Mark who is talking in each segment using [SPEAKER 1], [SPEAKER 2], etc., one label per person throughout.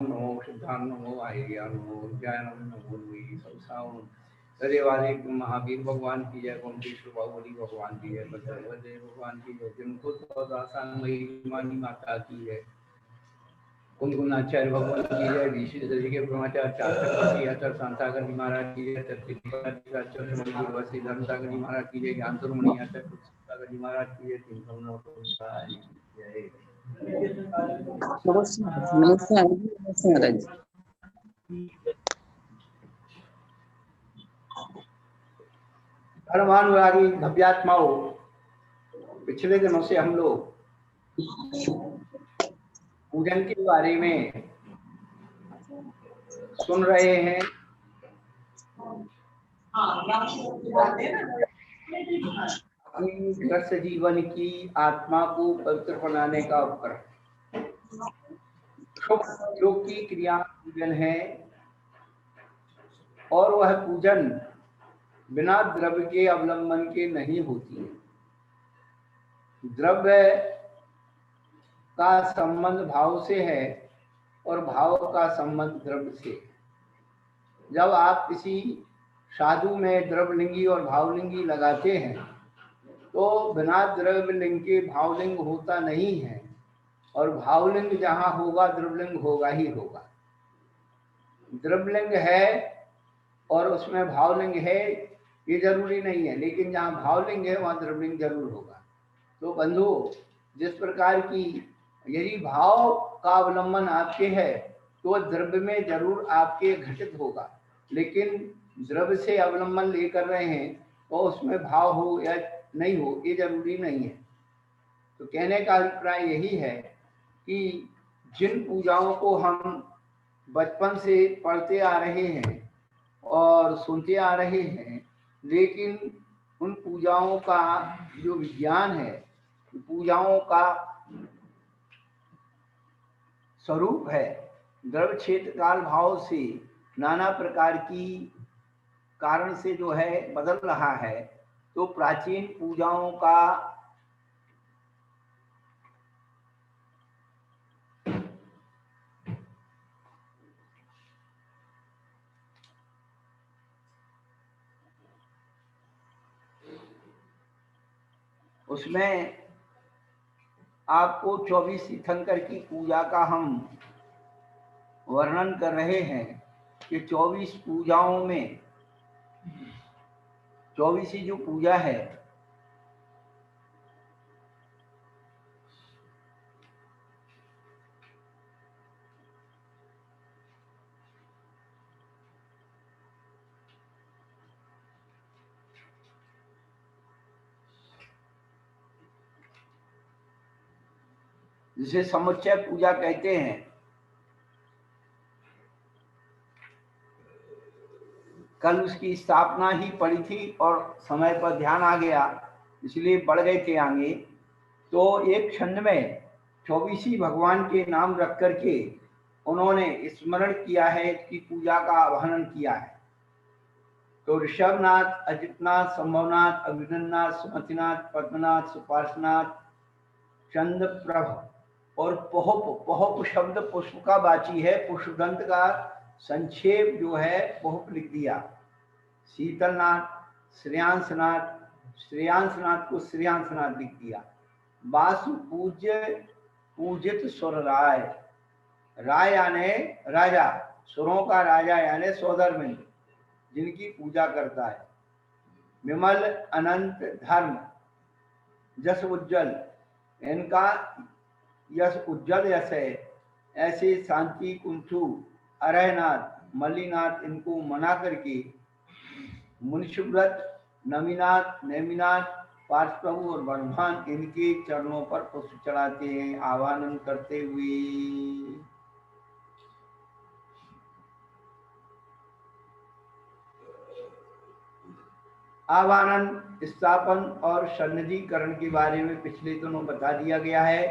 [SPEAKER 1] नमो सिद्धांत नमो आहिर्यान नमो ज्ञानम नमो संसार सरे वाले महावीर भगवान की जय, कुंतेश्वर बाहुबली भगवान की जय, बजरंगबली भगवान की जय, जिनको आसान महिमानी माता की जय, कुंदकुनाचार्य भगवान की जय, ऋषि के ब्रह्माचार्य आचार्य शांतागर जी महाराज की जय, चतुर्थी धर्मसागर जी महाराज की जय, ज्ञान सुरमणि आचार्य सागर जी महाराज की जय, जय।
[SPEAKER 2] नमस्ते नमस्ते महाराज।
[SPEAKER 1] धर्मानुरागी भव्यात्माओं, पिछले दिनों से हम लोग पूजन के बारे में सुन रहे हैं। अपनी ग्रस्त जीवन की आत्मा को पवित्र बनाने का उपकरण शुभ योग की क्रिया पूजन है, और वह पूजन बिना द्रव्य के अवलंबन के नहीं होती है। द्रव्य का संबंध भाव से है और भाव का संबंध द्रव्य से। जब आप किसी साधु में द्रव्यलिंगी और भावलिंगी लगाते हैं तो बिना द्रव्यलिंग के भावलिंग होता नहीं है, और भावलिंग जहां होगा द्रव्यलिंग होगा ही होगा। द्रव्यलिंग है और उसमें भावलिंग है ये जरूरी नहीं है, लेकिन जहां भावलिंग है वहां द्रव्यलिंग जरूर होगा। तो बंधु, जिस प्रकार की यदि भाव का अवलंबन आपके है तो द्रव्य में जरूर आपके घटित होगा, लेकिन द्रव्य से अवलंबन लेकर रहे हैं तो उसमें भाव हो या नहीं हो ये जरूरी नहीं है। तो कहने का अभिप्राय यही है कि जिन पूजाओं को हम बचपन से पढ़ते आ रहे हैं और सुनते आ रहे हैं, लेकिन उन पूजाओं का जो विज्ञान है, पूजाओं का स्वरूप है, द्रव्य क्षेत्र काल भाव से नाना प्रकार की कारण से जो है बदल रहा है। तो प्राचीन पूजाओं का उसमें आपको 24 तीर्थंकर की पूजा का हम वर्णन कर रहे हैं कि 24 पूजाओं में 24 जो पूजा है जिसे समुच्चय पूजा कहते हैं, कल उसकी स्थापना ही पड़ी थी और समय पर ध्यान आ गया इसलिए बढ़ गए थे आगे। तो एक क्षण में 24 भगवान के नाम रख करके उन्होंने स्मरण किया है कि पूजा का आह्वान किया है। तो ऋषभनाथ, अजितनाथ, संभवनाथ, अभिनंदनाथ, सुमतिनाथ, पद्मनाथ, सुपार्शनाथ, चंद्रप्रभ और पहुप। पहुप शब्द पुष्प का वाची है, पुष्पदंत का संक्षेप जो है पहुप लिख दिया। शीतलनाथ, श्रेयांसनाथ, श्रेयांसनाथ को श्रेयांसनाथ लिख दिया। वासु पूज्य पूजित सुर राय, राय यानी राजा, सुरों का राजा यानी सौधर्मिंद जिनकी पूजा करता है। विमल अनंत धर्म जस उज्जवल, इनका यश उज्जवल यश है। ऐसे शांति कुंठू, अरहनाथ, मल्लीनाथ इनको मना करके मुनिशुव्रत, नमीनाथ, नेमिनाथ, पार्शप्रभु और ब्रह्मान इनके चरणों पर पुष्प चढ़ाते हैं आवाहन करते हुए। आवाहन, स्थापन और सन्निधिकरण के बारे में पिछले दिनों बता दिया गया है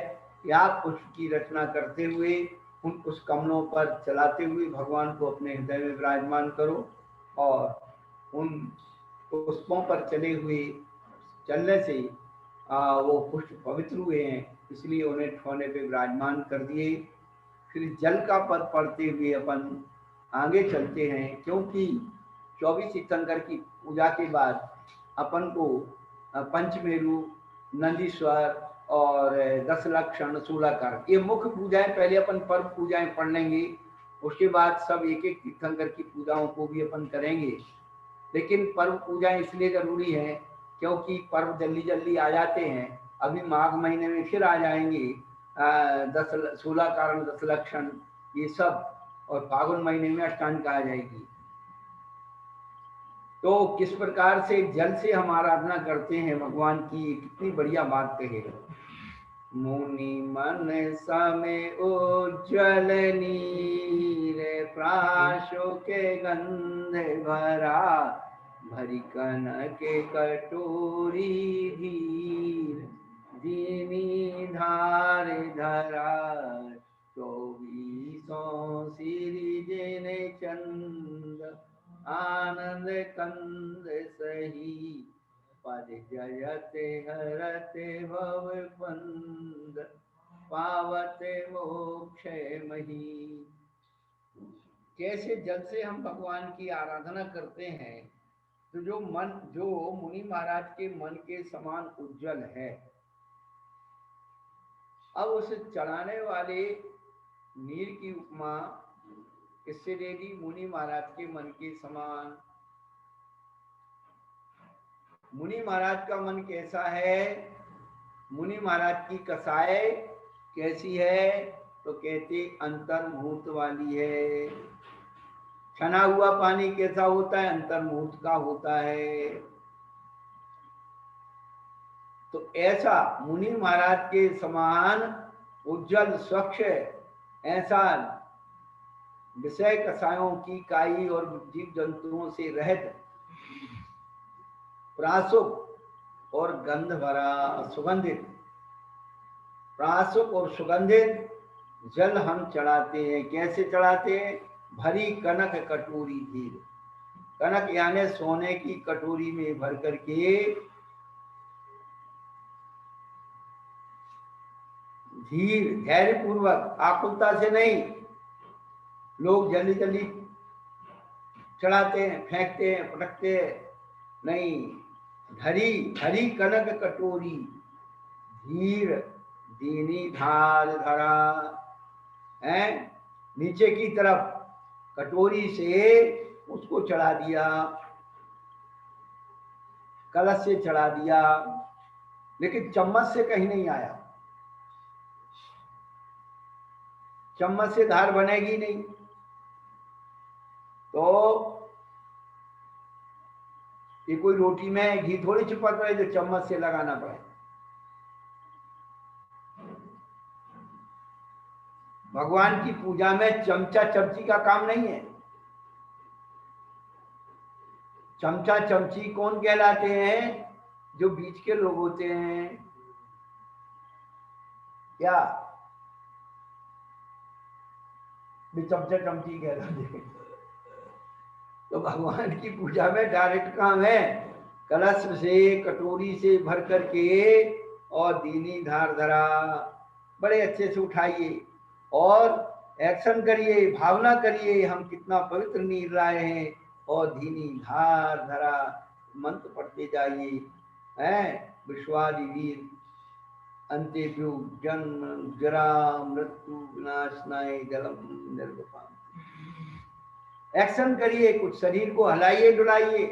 [SPEAKER 1] कि आप पुष्प की रचना करते हुए उन पुष्प कमलों पर चलाते हुए भगवान को अपने हृदय में विराजमान करो, और उन पुष्पों पर चलने से वो पुष्प पवित्र हुए हैं इसलिए उन्हें ठोने पे विराजमान कर दिए। फिर जल का पद पढ़ते हुए अपन आगे चलते हैं, क्योंकि 24 तीर्थंकर की पूजा के बाद अपन को पंचमेरु, नंदीश्वर और 10 लक्षण, 16 कारण, ये मुख्य पूजाएं पहले अपन पर्व पूजाएं पढ़ लेंगे, उसके बाद सब एक एक तीर्थंकर की पूजाओं को भी अपन करेंगे। लेकिन पर्व पूजाएं इसलिए जरूरी है क्योंकि पर्व जल्दी जल्दी आ जाते हैं। अभी माघ महीने में फिर आ जाएंगे 16 कारण, 10 लक्षण, ये सब, और फागुन महीने में अष्टांगिका आ जाएगी। तो किस प्रकार से जल से हम आराधना करते हैं भगवान की, कितनी बढ़िया बात कहे। मुनि मन समय उज्ज्वल नीर, प्राशो के गंध भरा, भरी कनक कटोरी धीर, दीनी धार धरा, 24 सिरिजन चंद, आनंद कंद सही, पद जयत हरत भव बंद, पावत मोक्ष मही। कैसे जल से हम भगवान की आराधना करते हैं, तो जो मुनि महाराज के मन के समान उज्जवल है, अब उसे चढ़ाने वाले नीर की उपमा इससे दे दी, मुनि महाराज के मन के समान। मुनि महाराज का मन कैसा है, मुनि महाराज की कसाय कैसी है, तो कहते अंतर्मुहूर्त वाली है। छना हुआ पानी कैसा होता है, अंतर्मुहूर्त का होता है। तो ऐसा मुनि महाराज के समान उज्जवल स्वच्छ, ऐसा विषय कसायों की काई और जीव जंतुओं से रहित, प्रासुक और गंध भरा, सुगंधित, प्रासुक और सुगंधित जल हम चढ़ाते हैं। कैसे चढ़ाते हैं, भरी कनक कटोरी धीर, कनक यानी सोने की कटोरी में भर करके, धीर धैर्य पूर्वक, आकुलता से नहीं। लोग जल्दी जल्दी चढ़ाते हैं, फेंकते हैं, पटकते हैं, नहीं, धरी कनक कटोरी धीर, दीनी धार धरा है, नीचे की तरफ कटोरी से उसको चढ़ा दिया, कलश से चढ़ा दिया, लेकिन चम्मच से कहीं नहीं आया। चम्मच से धार बनेगी नहीं, तो ये कोई रोटी में घी थोड़ी चिपक रहा है जो चम्मच से लगाना पड़े। भगवान की पूजा में चमचा चमची का काम नहीं है। चमचा चमची कौन कहलाते हैं, जो बीच के लोग होते हैं, क्या चमचा चमची कहलाते हैं। तो भगवान की पूजा में डायरेक्ट काम है, कलश से कटोरी से भर करके और दीनी धार धरा, बड़े अच्छे से उठाइए और एक्शन करिए, भावना करिए हम कितना पवित्र नीर लाए हैं, और धीनी धार धरा मंत्र पढ़ते जाइए, हैं, विश्वादि वीर अंत्यु जन्म जरा मृत्यु विनाशनाय जलम निर्गपाम। एक्शन करिए, कुछ शरीर को हिलाइए डुलाइए।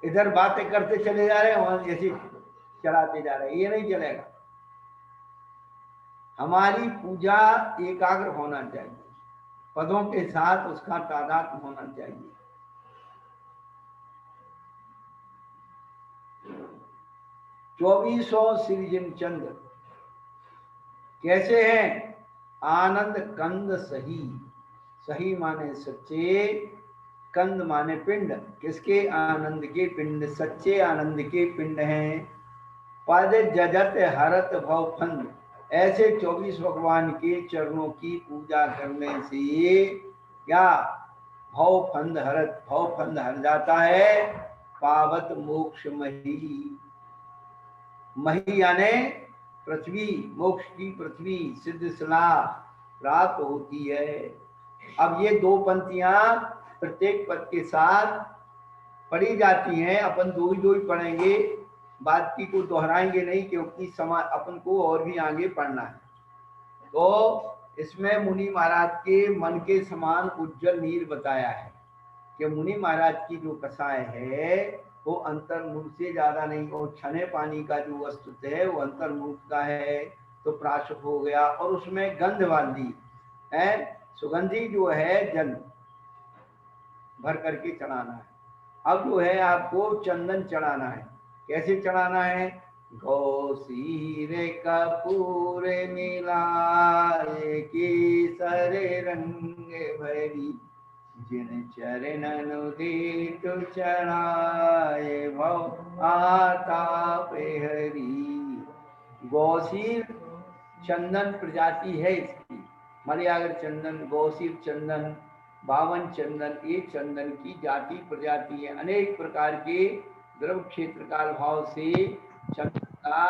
[SPEAKER 1] इधर बातें करते चले जा रहे हैं, वहां जैसे चढ़ाते जा रहे हैं, ये नहीं चलेगा। हमारी पूजा एकाग्र होना चाहिए, पदों के साथ उसका तादाद होना चाहिए। चौबीसों सृजन चंद्र कैसे हैं, आनंद कंद सही, सही माने सच्चे, कंद माने पिंड, किसके, आनंद के पिंड, सच्चे आनंद के पिंड हैं। पद जजत हरत भव फंद, ऐसे 24 भगवान के चरणों की पूजा करने से क्या, भव फंद हरत, भव फंद हर जाता है, पावत मोक्ष मही। मही यानी पृथ्वी, मोक्ष की पृथ्वी सिद्ध सलाह प्राप्त होती है। अब ये दो पंक्तियां प्रत्येक पद के साथ पढ़ी जाती हैं। अपन दो ही पढ़ेंगे, बात की को दोहराएंगे नहीं, क्योंकि समय अपन को और भी आगे पढ़ना है। तो इसमें मुनि महाराज के मन के समान उज्जवल नीर बताया है कि मुनि महाराज की जो कसाय है वो अंतर्मुख से ज्यादा नहीं, और छने पानी का जो वस्तु है वो अंतर्मुख का है, तो प्राशुक हो गया। और उसमें गंध वाली है, सुगंधी जो है जल भर करके चढ़ाना है। अब जो है आपको चंदन चढ़ाना है। कैसे चढ़ाना है? गौसीर कपूर मिलाए केसर रंग भरी, जिन चरणन दीट चढ़ाए भव आताप हरी। गौसीर चंदन प्रजाति है इसकी, मलयागर चंदन, गौसीर चंदन, 52 चंदन, एक चंदन की जाति प्रजाति है। अनेक प्रकार के द्रव क्षेत्र काल भाव से चंदन का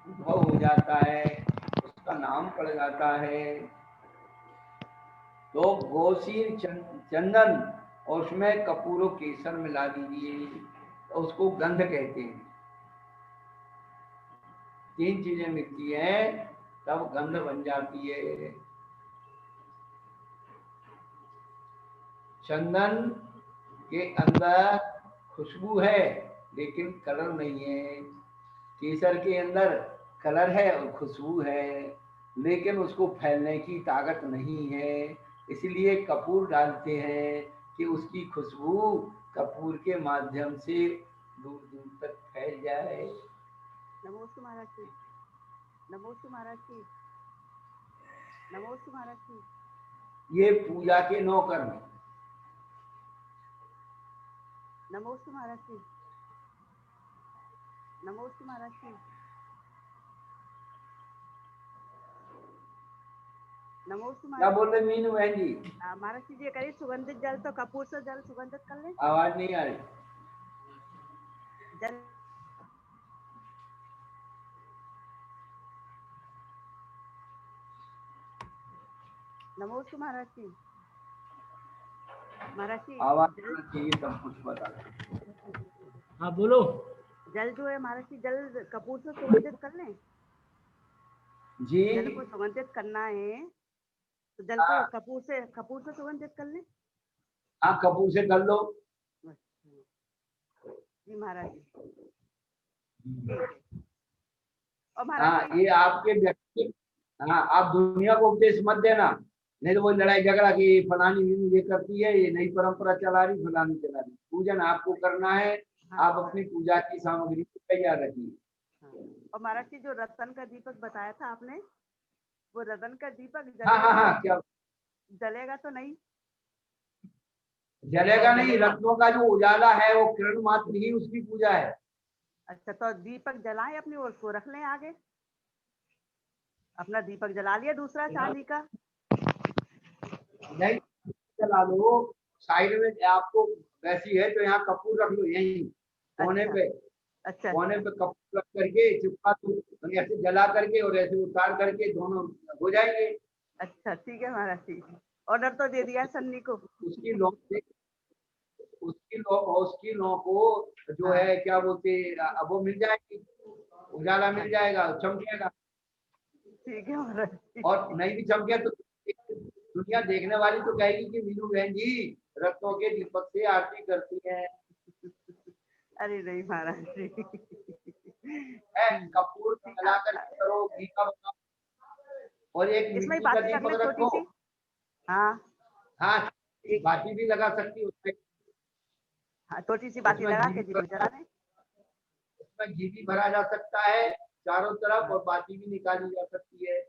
[SPEAKER 1] उद्भव हो जाता है, उसका नाम पड़ जाता है। तो गौसीर चंदन और उसमें कपूर केसर मिला दीजिए, तो उसको गंध कहते हैं। 3 चीजें मिलती हैं तब गंध बन जाती है। चंदन के अंदर खुशबू है लेकिन कलर नहीं है, केसर के अंदर कलर है और खुशबू है, लेकिन उसको फैलने की ताकत नहीं है। इसलिए कपूर डालते हैं कि उसकी खुशबू कपूर के माध्यम से दूर दूर तक फैल जाए।
[SPEAKER 3] नमोस्तु महाराज जी, नमोस्तु महाराज जी, नमोस्तु महाराज जी।
[SPEAKER 1] ये पूजा के 9 कर्म।
[SPEAKER 3] नमोस्तु महाराज जी, नमोस्तु महाराज जी, नमोस्तु
[SPEAKER 1] क्या
[SPEAKER 3] महाराज
[SPEAKER 1] बोल रहे मीनू बहन जी?
[SPEAKER 3] महाराज जी ये करिए सुगंधित जल, तो कपूर से जल सुगंधित कर लें।
[SPEAKER 1] आवाज नहीं आ रही।
[SPEAKER 3] जल नमोस्तु महाराज जी, महाराज जी
[SPEAKER 1] आवाज
[SPEAKER 3] जल,
[SPEAKER 1] आना चाहिए, सब कुछ बता रहे।
[SPEAKER 4] हाँ बोलो।
[SPEAKER 3] जल जो है महाराज जी, जल कपूर से सुगंधित कर लें।
[SPEAKER 1] जी
[SPEAKER 3] जल को सुगंधित करना है तो जल को कपूर से सुगंधित कर लें।
[SPEAKER 1] हाँ, कपूर से कर लो।
[SPEAKER 3] जी महाराज जी, ठीक है। और
[SPEAKER 1] हाँ,
[SPEAKER 3] महाराज जी
[SPEAKER 1] ये आपके व्यक्ति, हाँ, आप दुनिया को उपदेश मत देना, नहीं तो वो लड़ाई झगड़ा की फलानी ये करती है, ये नई परंपरा चला रही, फलानी चला रही। पूजन आपको करना है।
[SPEAKER 3] हाँ,
[SPEAKER 1] आप अपनी पूजा की सामग्री को तैयार रखिए।
[SPEAKER 3] हाँ। और महाराज जी जो रतन का दीपक बताया था आपने, वो रतन का दीपक
[SPEAKER 1] हाँ हाँ हाँ, क्या
[SPEAKER 3] जलेगा तो नहीं?
[SPEAKER 1] जलेगा नहीं, रत्नों का जो उजाला है वो किरण मात्र ही उसकी पूजा है।
[SPEAKER 3] अच्छा, तो दीपक जलाएं अपनी और उसको रख लें आगे। अपना दीपक जला लिया दूसरा चांदी का।
[SPEAKER 1] नहीं जला लो, साइड में आपको वैसी है तो यहाँ कपूर रख लो, यही कोने
[SPEAKER 3] अच्छा,
[SPEAKER 1] पे,
[SPEAKER 3] अच्छा,
[SPEAKER 1] कोने पे कपूर रख करके चिपका दो, ऐसे जला करके और ऐसे उतार करके दोनों हो जाएंगे।
[SPEAKER 3] अच्छा, ठीक है महाराज जी। ऑर्डर तो दे दिया है सन्नी को।
[SPEAKER 1] उसकी लौ उसकी लौ को जो है क्या बोलते, अब वो मिल जाएगी, उजाला मिल जाएगा, चमकेगा।
[SPEAKER 3] ठीक है महाराज जी।
[SPEAKER 1] और नहीं भी चमके तो दुनिया देखने वाली तो कहेगी कि मीनू बहन जी रत्नों के दीपक से आरती करती हैं।
[SPEAKER 3] अरे नहीं महाराज जी।
[SPEAKER 1] कपूर जला कर करो, घी का बनाओ, और एक
[SPEAKER 3] इसमें ही
[SPEAKER 1] मिट्टी का
[SPEAKER 3] बातें कर ले
[SPEAKER 1] दीपक
[SPEAKER 3] छोटी
[SPEAKER 1] रखो।
[SPEAKER 3] सी। हाँ,
[SPEAKER 1] हाँ, एक बाती भी लगा सकती है उसमें,
[SPEAKER 3] हाँ, छोटी सी बाती
[SPEAKER 1] उसमें
[SPEAKER 3] लगा
[SPEAKER 1] घी
[SPEAKER 3] के
[SPEAKER 1] भी
[SPEAKER 3] दीपक जला दें।
[SPEAKER 1] उसमें घी भी भरा जा सकता है चारों तरफ, और बाती भी निकाली जा सकती है।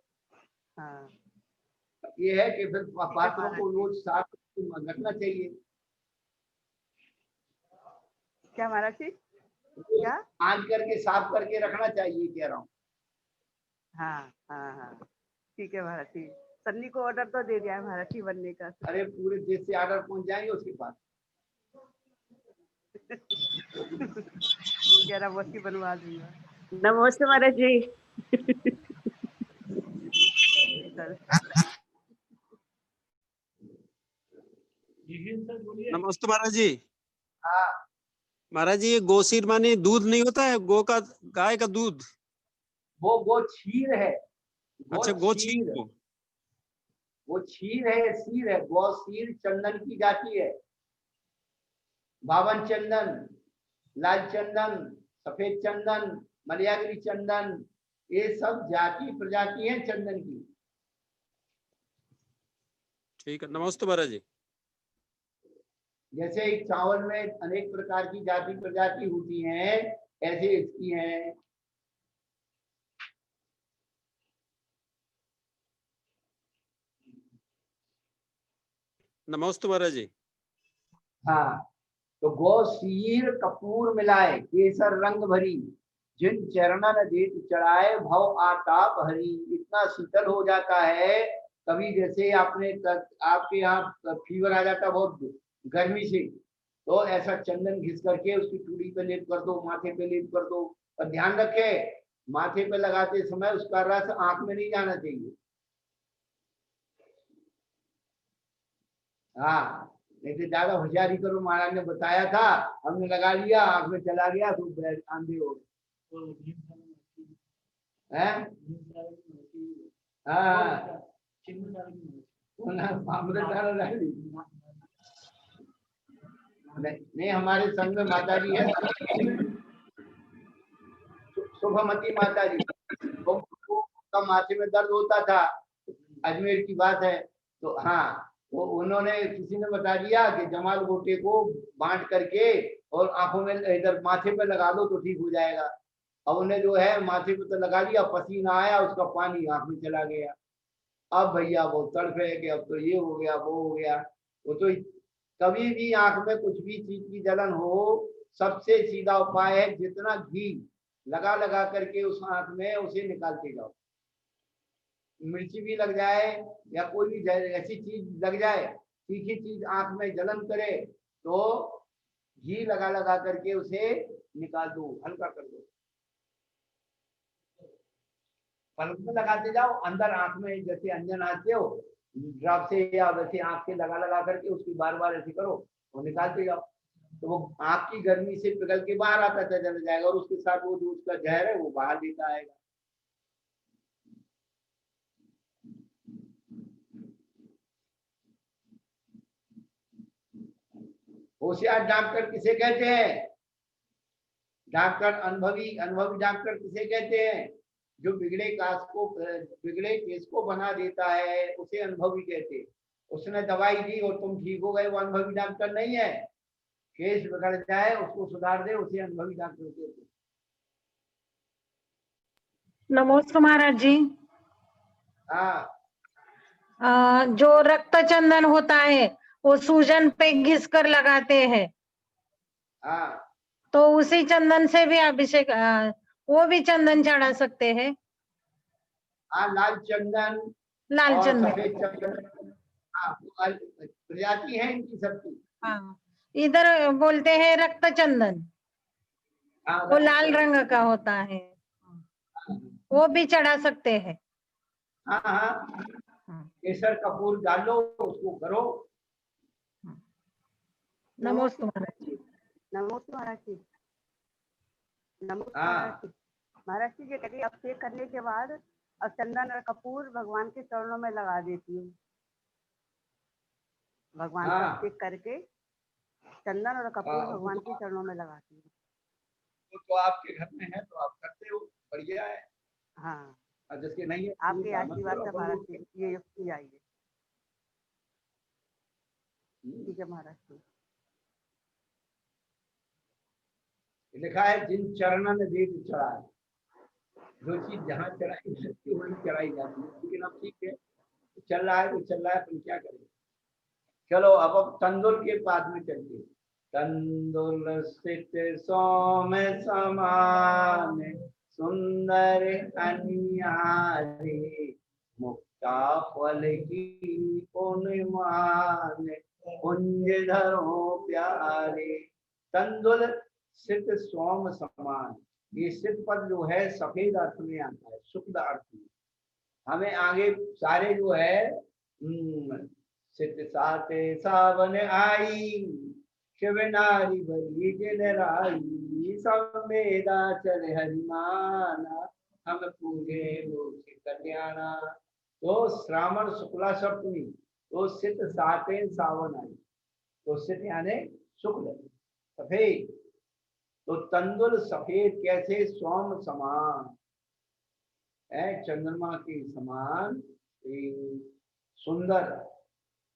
[SPEAKER 3] हाँ,
[SPEAKER 1] ये है कि फिर पात्रों को रोज साफ रखना चाहिए।
[SPEAKER 3] क्या महाराज जी? क्या?
[SPEAKER 1] आंच करके साफ करके रखना चाहिए, कह रहा हूँ।
[SPEAKER 3] हाँ, हाँ, हाँ, ठीक है महाराज जी। सन्नी को ऑर्डर तो दे दिया है महाराज जी बनने का।
[SPEAKER 1] अरे पूरे देश से ऑर्डर पहुंच जाएंगे उसके पास।
[SPEAKER 3] कह रहा मोती बनवा दूंगा।
[SPEAKER 2] नमस्ते महाराज जी।
[SPEAKER 3] चल।
[SPEAKER 4] निखिल सर बोलिए।
[SPEAKER 5] नमस्ते महाराज जी।
[SPEAKER 1] हाँ,
[SPEAKER 5] महाराज जी, ये गोसीर माने दूध नहीं होता है, गाय का दूध।
[SPEAKER 1] वो क्षीर है।
[SPEAKER 5] अच्छा, गोक्षीर को।
[SPEAKER 1] वो क्षीर है, सीर है। गौ सीर चंदन की जाति है। बावन चंदन, लाल चंदन, सफेद चंदन, मलयागरी चंदन, ये सब जाति प्रजाति है चंदन की।
[SPEAKER 5] ठीक है, नमस्ते महाराज जी।
[SPEAKER 1] जैसे एक चावल में अनेक प्रकार की जाति प्रजाति होती हैं, ऐसे इसकी हैं।
[SPEAKER 5] नमस्ते महाराज जी।
[SPEAKER 1] हाँ, तो गौ सीर कपूर मिलाए, केसर रंग भरी, जिन चरणन देत चढ़ाए, भव आताप हरी। इतना शीतल हो जाता है, कभी जैसे आपके यहाँ फीवर आ जाता है बहुत गर्मी से, तो ऐसा चंदन घिस करके उसकी चूड़ी पे लेप कर दो, माथे पे लेप कर दो। और ध्यान रखे, माथे पे लगाते समय उसका रस आंख में नहीं जाना चाहिए। हाँ, नहीं तो ज्यादा होशियारी करो। महाराज ने बताया था, हमने लगा लिया, आंख में चला गया तो आंधे हो गए। हाँ, नहीं, हमारे संग में माता जी है, शुभमती माता जी। उनका माथे में दर्द होता था, अजमेर की बात है। तो हाँ, वो उन्होंने किसी ने बता दिया कि जमाल गोटे को बांट करके और आंखों में इधर माथे पे लगा दो तो ठीक हो जाएगा। अब उन्हें जो है माथे पे तो लगा लिया, पसीना आया, उसका पानी आंख में चला गया। अब भैया वो तड़प है कि अब तो ये हो गया, वो हो गया। वो तो कभी भी आंख में कुछ भी चीज की जलन हो, सबसे सीधा उपाय है जितना घी लगा लगा करके उस आंख में उसे निकालते जाओ। मिर्ची भी लग जाए या कोई भी ऐसी चीज लग जाए, तीखी चीज आंख में जलन करे, तो घी लगा लगा करके उसे निकाल दो, हल्का कर दो। पलक में लगाते जाओ, अंदर आंख में जैसे अंजन आते हो ड्रॉप से या वैसे आंख से लगा लगा करके उसकी बार बार ऐसे करो और निकालते जाओ, तो वो आंख की गर्मी से पिघल के बाहर आता चला जाएगा और उसके साथ वो जो उसका जहर है वो बाहर देता आएगा। होशियार डॉक्टर किसे कहते हैं? डॉक्टर अनुभवी डॉक्टर किसे कहते हैं? जो बिगड़े केस को बना देता है उसे अनुभवी कहते हैं। उसने दवाई दी और तुम ठीक हो गए, वो अनुभवी डॉक्टर नहीं है। केस बिगड़ जाए उसको सुधार दे, उसे अनुभवी डॉक्टर कहते हैं।
[SPEAKER 6] नमस्ते महाराज जी।
[SPEAKER 1] हाँ,
[SPEAKER 6] जो रक्त चंदन होता है वो सूजन पे घिस कर लगाते हैं,
[SPEAKER 1] हाँ,
[SPEAKER 6] तो उसी चंदन से भी अभिषेक, वो भी चंदन चढ़ा सकते हैं।
[SPEAKER 1] हाँ, लाल चंदन
[SPEAKER 6] लाल
[SPEAKER 1] और
[SPEAKER 6] चंदन,
[SPEAKER 1] सफेद चंदन, हाँ, प्रजाति है इनकी सबकी।
[SPEAKER 6] हाँ, इधर बोलते हैं रक्त चंदन,
[SPEAKER 1] हाँ,
[SPEAKER 6] वो लाल रंग का होता है, वो भी चढ़ा सकते हैं।
[SPEAKER 1] हाँ, हाँ, केसर कपूर डालो, उसको करो।
[SPEAKER 6] नमस्ते महाराज जी।
[SPEAKER 3] नमस्ते महाराज जी। नमस्ते
[SPEAKER 1] हाँ।
[SPEAKER 3] महाराज जी। महाराज जी, ये कहते अभिषेक करने के बाद अब चंदन और कपूर भगवान के चरणों में लगा देती हूँ। भगवान का
[SPEAKER 1] हाँ।
[SPEAKER 3] अभिषेक करके चंदन और कपूर
[SPEAKER 1] हाँ,
[SPEAKER 3] भगवान के चरणों में लगाती हूँ।
[SPEAKER 1] वो तो आपके घर में है तो आप करते हो, बढ़िया है।
[SPEAKER 3] हाँ,
[SPEAKER 1] और जिसके नहीं है
[SPEAKER 3] आपके आशीर्वाद से महाराज जी ये युक्ति आई है। ठीक है महाराज जी।
[SPEAKER 1] लिखा है जिन चरणों ने देख चढ़ाए, जो चीज जहाँ चढ़ाई सकती वही चढ़ाई जाती है। लेकिन अब ठीक है, चल रहा है तो चल रहा है, अपन क्या करें। चलो अब तंदुल के पाद में चलते हैं। तंदुल स्थित सोम समान, सुंदर अनियारे, मुक्ता फल की पुण्यमान, कुंज धरो प्यारे। तंदुल सित सोम समान। ये सित पद जो है सफेद अर्थ में आता है, शुक्ल अर्थ में। हमें आगे सारे जो है सित साते सावन आई, शिव नारी भरी जिन राई, संवेदा चल हरिमाना, हम पूजे मोक्ष कल्याणा। तो श्रावण शुक्ला सप्तमी, तो सित साते सावन आई, तो सित यानी शुक्ल सफेद, तो तंदुल सफेद कैसे, सोम समान है, चंद्रमा के समान सुंदर,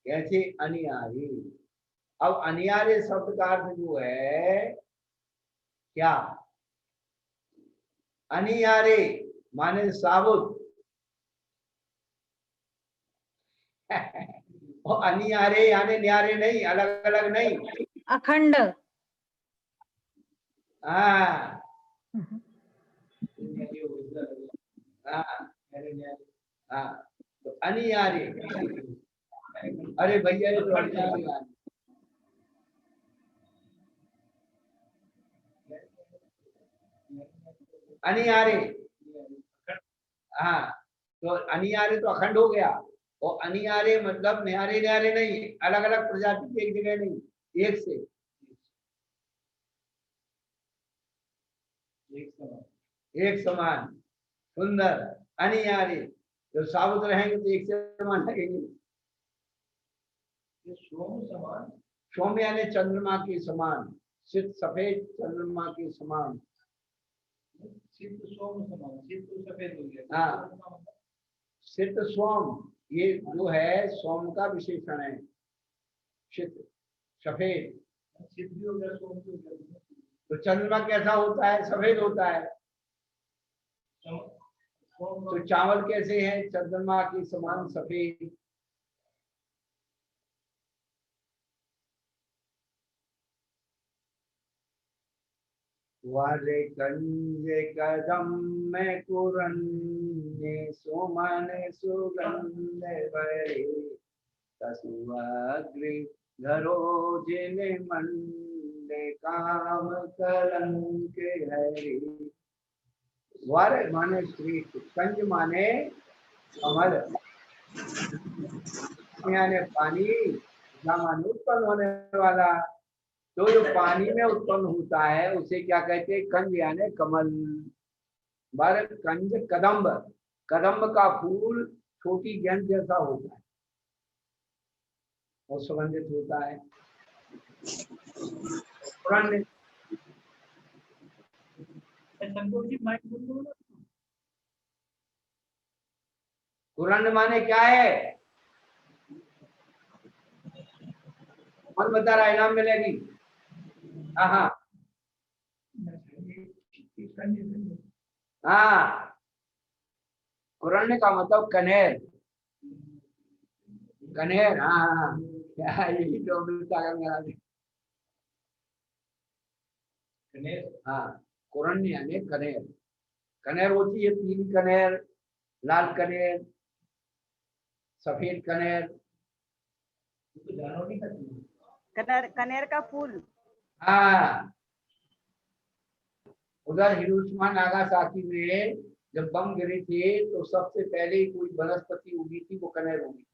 [SPEAKER 1] कैसे अनियारे। अब अनियारे शब्द का अर्थ जो है क्या, अनियारे माने साबुत और अनियारे यानी न्यारे नहीं, अलग अलग नहीं,
[SPEAKER 6] अखंड।
[SPEAKER 1] हाँ हाँ, तो अनियारे। अरे भैया ये तो अनियारे, अनियारे। हाँ, तो अनियारे तो अखंड हो गया, और अनियारे मतलब न्यारे न्यारे नहीं, अलग अलग प्रजाति की एक जगह नहीं, एक से एक समान सुंदर अनियारे। जो साबुत रहेंगे तो एक समान लगेंगे। सोम समान, सोम यानी चंद्रमा के समान, सित सफेद चंद्रमा के समान, सित सोम समान, सित तो सफेद हो गया। हाँ, सित सोम ये जो है सोम का विशेषण है, सित सफेद, सित भी हो गया सोम भी हो गया। तो चंद्रमा कैसा होता है, सफेद होता है। तो चावल कैसे है, चंद्रमा के समान सफेद। वारे कंज कदम में कुरन्ने, सोमन सुगंध भरे, तसुअग्नि धरो जिन मंडे, काम कलंक हरे। वर माने श्रेष्ठ, कंज माने कमल, यानी पानी, माने उत्पन्न होने वाला। तो जो पानी में उत्पन्न होता है उसे क्या कहते हैं, कंज यानी कमल। वर कंज कदम्ब, कदम्ब का फूल छोटी गेंद जैसा होता है और सुगंधित होता है। कुरन माने क्या है, कौन बता रहा है, इनाम मिलेगी। हाँ हाँ, कुरन का मतलब कनेर, कनेर। हाँ हाँ, यही तो मिलता है। हाँ, कुरन यानी कनेर। कनेर होती है पीली कनेर, लाल कनेर, सफेद कनेर।
[SPEAKER 3] कनेर का फूल।
[SPEAKER 1] हाँ, उधर हिरोशिमा नागासाकी में जब बम गिरे थे तो सबसे पहले कोई वनस्पति उगी थी, वो कनेर उगी।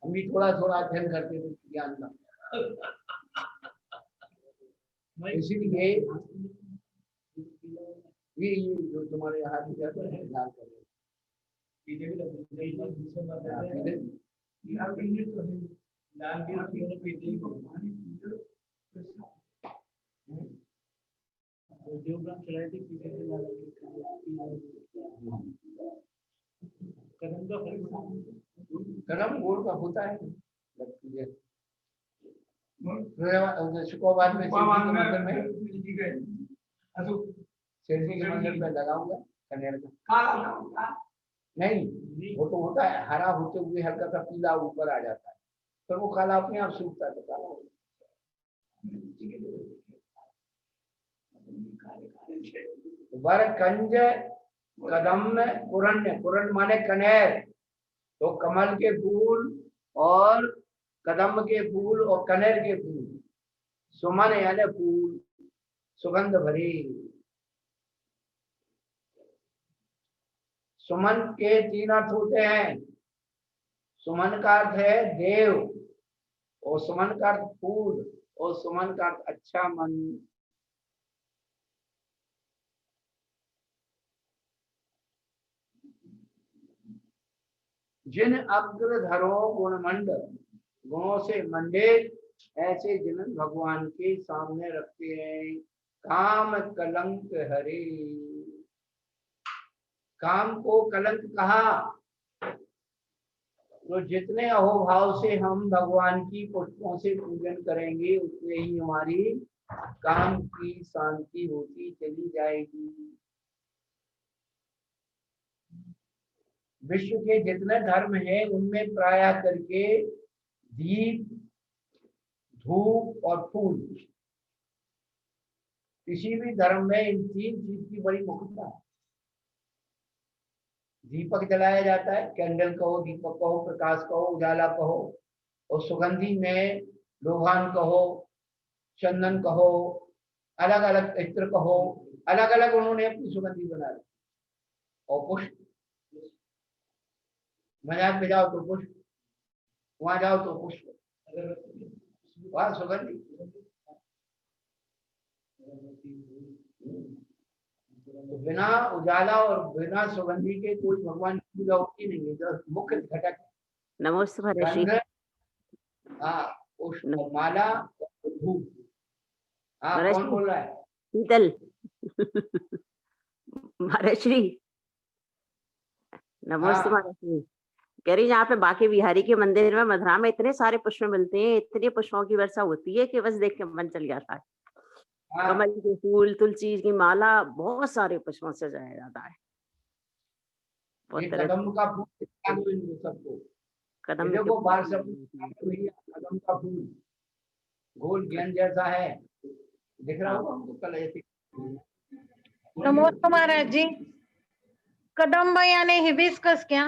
[SPEAKER 1] हम भी थोड़ा थोड़ा अध्ययन करते थे ज्ञान का, इसीलिए ये जो तुम्हारे हाथ में जाता है लाल कलर, कदम गोल का होता है। शुक्रवार में शेरजी के मंदिर में लगाऊंगा कनेर का। नहीं, वो तो होता है हरा होते हुए हल्का सा पीला ऊपर आ जाता है, तो वो काला अपने आप सूखता है तो काला हो जाता। वर कंज कदम कुरन, कुरन माने कनेर, तो कमल के फूल और कदम्ब के फूल और कनेर के फूल, सुमन यानी फूल, सुगंध भरे। सुमन के 3 अर्थ होते हैं। सुमन का अर्थ है देव, और सुमन का अर्थ फूल, और सुमन का अर्थ अच्छा मन। जिन अग्रधरों गुणमंड, गुणों से मंडित, ऐसे जिन भगवान के सामने रखते हैं। काम कलंक हरे, काम को कलंक कहा। तो जितने अहोभाव से हम भगवान की पुष्पों से पूजन करेंगे, उतने ही हमारी काम की शांति होती चली जाएगी। विश्व के जितने धर्म हैं, उनमें प्रायः करके दीप, धूप और फूल, किसी भी धर्म में इन 3 चीज की बड़ी मुख्यता है। दीपक जलाया जाता है, कैंडल कहो, दीपक कहो, प्रकाश कहो, उजाला कहो, और सुगंधी में लोभान कहो, चंदन कहो, अलग अलग इत्र कहो, अलग अलग उन्होंने अपनी सुगंधी बना ली। और पुष्प, मजाक में जाओ तो पुष्प, वहां जाओ तो पुष्प, वहां सुगंधी। तो बिना उजाला और बिना सुगंधी के कोई भगवान की पूजा होती नहीं है। जो मुख्य घटक
[SPEAKER 2] नमस्ते महर्षि।
[SPEAKER 1] पुष्प, माला और धूप। कौन बोल रहा है?
[SPEAKER 2] शीतल। महर्षि नमस्ते महर्षि। कह रही यहाँ पे बाकी बिहारी के मंदिर में मथुरा में इतने सारे पुष्प मिलते हैं, इतने पुष्पों की वर्षा होती है कि बस देख के मन चल जाता है। कमल के फूल, तुलसी की माला, बहुत सारे पुष्पों से सजाया जाता है।
[SPEAKER 1] कदम का फूल सबको,
[SPEAKER 2] कदम
[SPEAKER 1] देखो बाहर सब कदम का फूल गोल गेंद जैसा है, दिख रहा होगा हमको कल ऐसे।
[SPEAKER 6] नमस्ते महाराज जी। कदम्ब यानी हिबिस्कस क्या?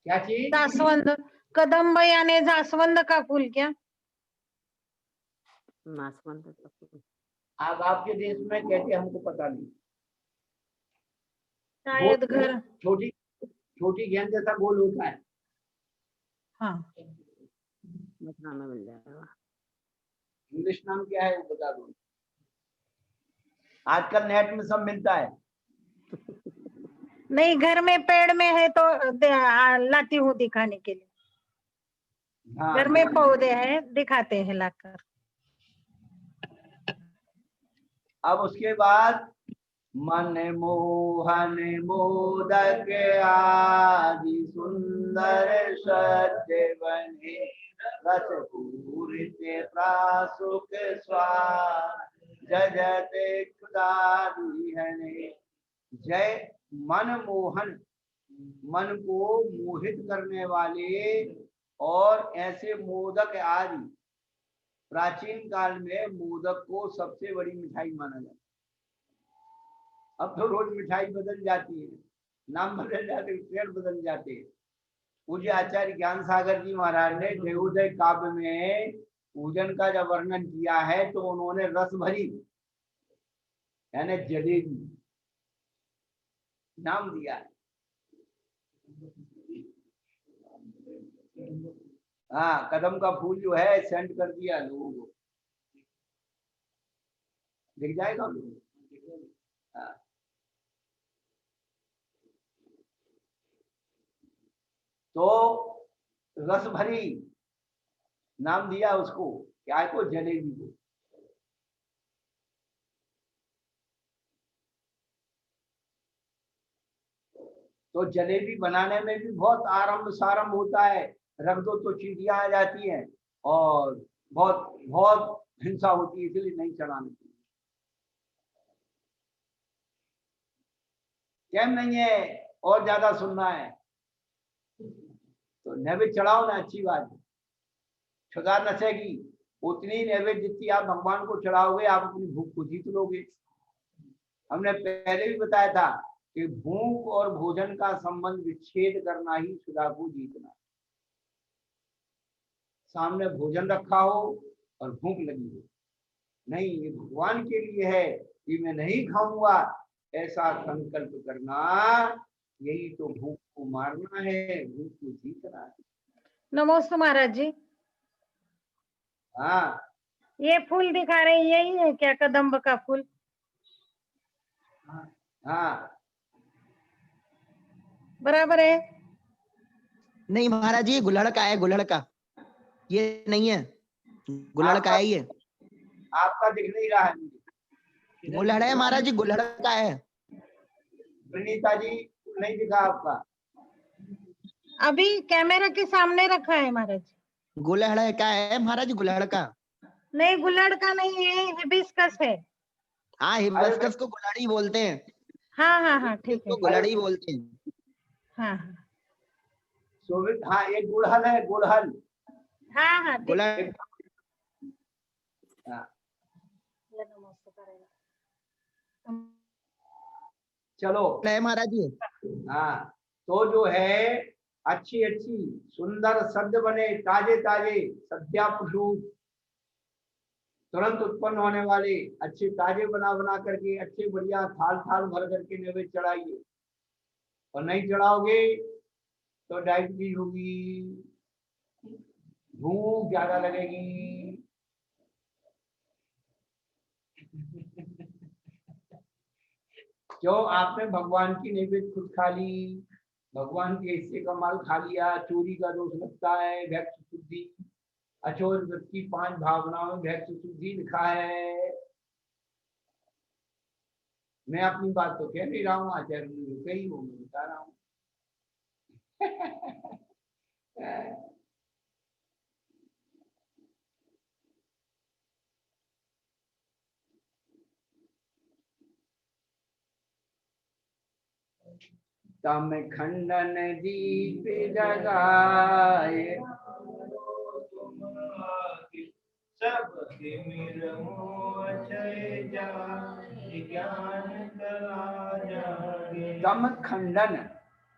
[SPEAKER 1] क्या चीज?
[SPEAKER 6] जास्वंद। कदम्ब यानी जास्वंद का फूल क्या?
[SPEAKER 1] अब आपके देश में कहते हमको पता नहीं।
[SPEAKER 6] शायद घर
[SPEAKER 1] छोटी छोटी गेंद जैसा गोल होता है।
[SPEAKER 6] हाँ,
[SPEAKER 2] मथुरा में मिल जाएगा।
[SPEAKER 1] इंग्लिश नाम क्या है वो बता दो। आजकल नेट में सब मिलता है।
[SPEAKER 6] नहीं, घर में पेड़ में है तो लाती हूँ दिखाने के लिए। घर में पौधे हैं, दिखाते हैं लाकर।
[SPEAKER 1] अब उसके बाद मन मोहन मोदक आदि सुंदर सत्य बने, रस पूरित प्रासुक स्वाद जजते खुदारी। जय मन मोहन, मन को मोहित करने वाले और ऐसे मोदक आदि। प्राचीन काल में मोदक को सबसे बड़ी मिठाई माना जाता। अब तो रोज मिठाई बदल जाती है, नाम बदल जाते, पेड़ बदल जाते हैं। पूज्य आचार्य ज्ञान सागर जी महाराज ने देवोदय काव्य में पूजन का जब वर्णन किया है, तो उन्होंने रस भरी यानी जलेबी नाम दिया है। हाँ, कदम का फूल जो है सेंड कर दिया लोगों को, दिख जाएगा। हाँ। तो रस भरी नाम दिया उसको, क्या को? जलेबी को। तो जलेबी बनाने में भी बहुत आरंभ सारंभ होता है। रख दो तो चींटियां आ जाती हैं और बहुत बहुत हिंसा होती है, इसलिए नहीं चढ़ानी चाहिए। कैम नहीं है और ज्यादा सुनना है तो नैवेद्य चढ़ाओ ना, अच्छी बात है। खुदा नसेगी उतनी नैवेद्य जितनी आप भगवान को चढ़ाओगे, आप अपनी भूख को जीत लोगे। हमने पहले भी बताया था कि भूख और भोजन का संबंध विच्छेद करना ही खुदा को जीतना। सामने भोजन रखा हो और भूख लगी हो, नहीं ये भगवान के लिए है, ये मैं नहीं खाऊंगा, ऐसा संकल्प करना, यही तो भूख को मारना है, भूख को जीतना है।
[SPEAKER 6] नमस्ते महाराज जी।
[SPEAKER 1] हाँ
[SPEAKER 6] ये फूल दिखा रहे हैं, यही है क्या कदम्ब का फूल?
[SPEAKER 1] हाँ
[SPEAKER 6] बराबर है।
[SPEAKER 7] नहीं महाराज जी, ये गुल्हड़ का है, गुल्हड़ का, ये नहीं है, गुल्हड़ का है ये।
[SPEAKER 1] आपका दिख नहीं रहा है मुझे।
[SPEAKER 7] गुल्हड़ है महाराज जी, गुल्हड़ का है।
[SPEAKER 1] प्रणीता जी नहीं दिखा आपका?
[SPEAKER 6] अभी कैमरा के सामने रखा है महाराज।
[SPEAKER 7] गुल्हड़ का है महाराज जी, गुल्हड़ का।
[SPEAKER 6] नहीं, गुल्हड़ का नहीं है, हिबिस्कस है।
[SPEAKER 7] हाँ, हिबिस्कस को गुल्हड़ी बोलते हैं।
[SPEAKER 6] हाँ हाँ हाँ, ठीक है।
[SPEAKER 7] तो गुल्हड़ी बोलते हैं।
[SPEAKER 6] हाँ हाँ
[SPEAKER 1] शोभित, हाँ एक गुड़हल है, गुड़हल।
[SPEAKER 6] हाँ हाँ, ठीक।
[SPEAKER 7] गुल्हड़
[SPEAKER 1] हाँ। चलो
[SPEAKER 7] है महाराज जी।
[SPEAKER 1] हाँ, तो जो है अच्छी अच्छी सुंदर सद्य बने, ताजे ताजे सद्या पशु तुरंत उत्पन्न होने वाले अच्छे ताजे बना बना करके अच्छे बढ़िया थाल थाल भर करके नैवेद्य चढ़ाइए। और नहीं चढ़ाओगे तो डायबिटीज होगी, भूख ज्यादा लगेगी। क्यों? आपने भगवान की नैवेद्य खुद खा ली, भगवान के हिस्से का माल खा लिया, चोरी का दोष लगता है, भक्त शुद्धि, अचोर वृत्ति 5 भावनाओं में भक्त शुद्धि लिखा है। मैं अपनी बात तो कह नहीं रहा हूँ, आचार्य ने कही वो मैं बता रहा हूँ। तम खंडन दीप जगाए, तम खंडन,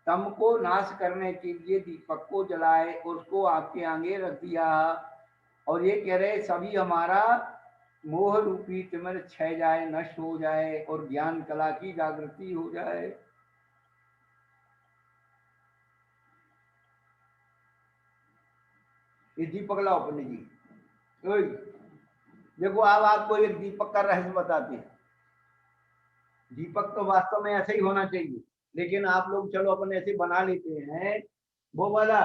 [SPEAKER 1] तम को नाश करने के लिए दीपक को जलाए, उसको आपके आगे रख दिया। और ये कह रहे सभी हमारा मोह रूपी तिमिर छह जाए, नष्ट हो जाए और ज्ञान कला की जागृति हो जाए। ये दीपक लाओ पंडित जी। ओए, देखो अब आपको एक दीपक का रहस्य बताते हैं। दीपक तो वास्तव में ऐसे ही होना चाहिए, लेकिन आप लोग चलो अपन ऐसे बना लेते हैं वो वाला।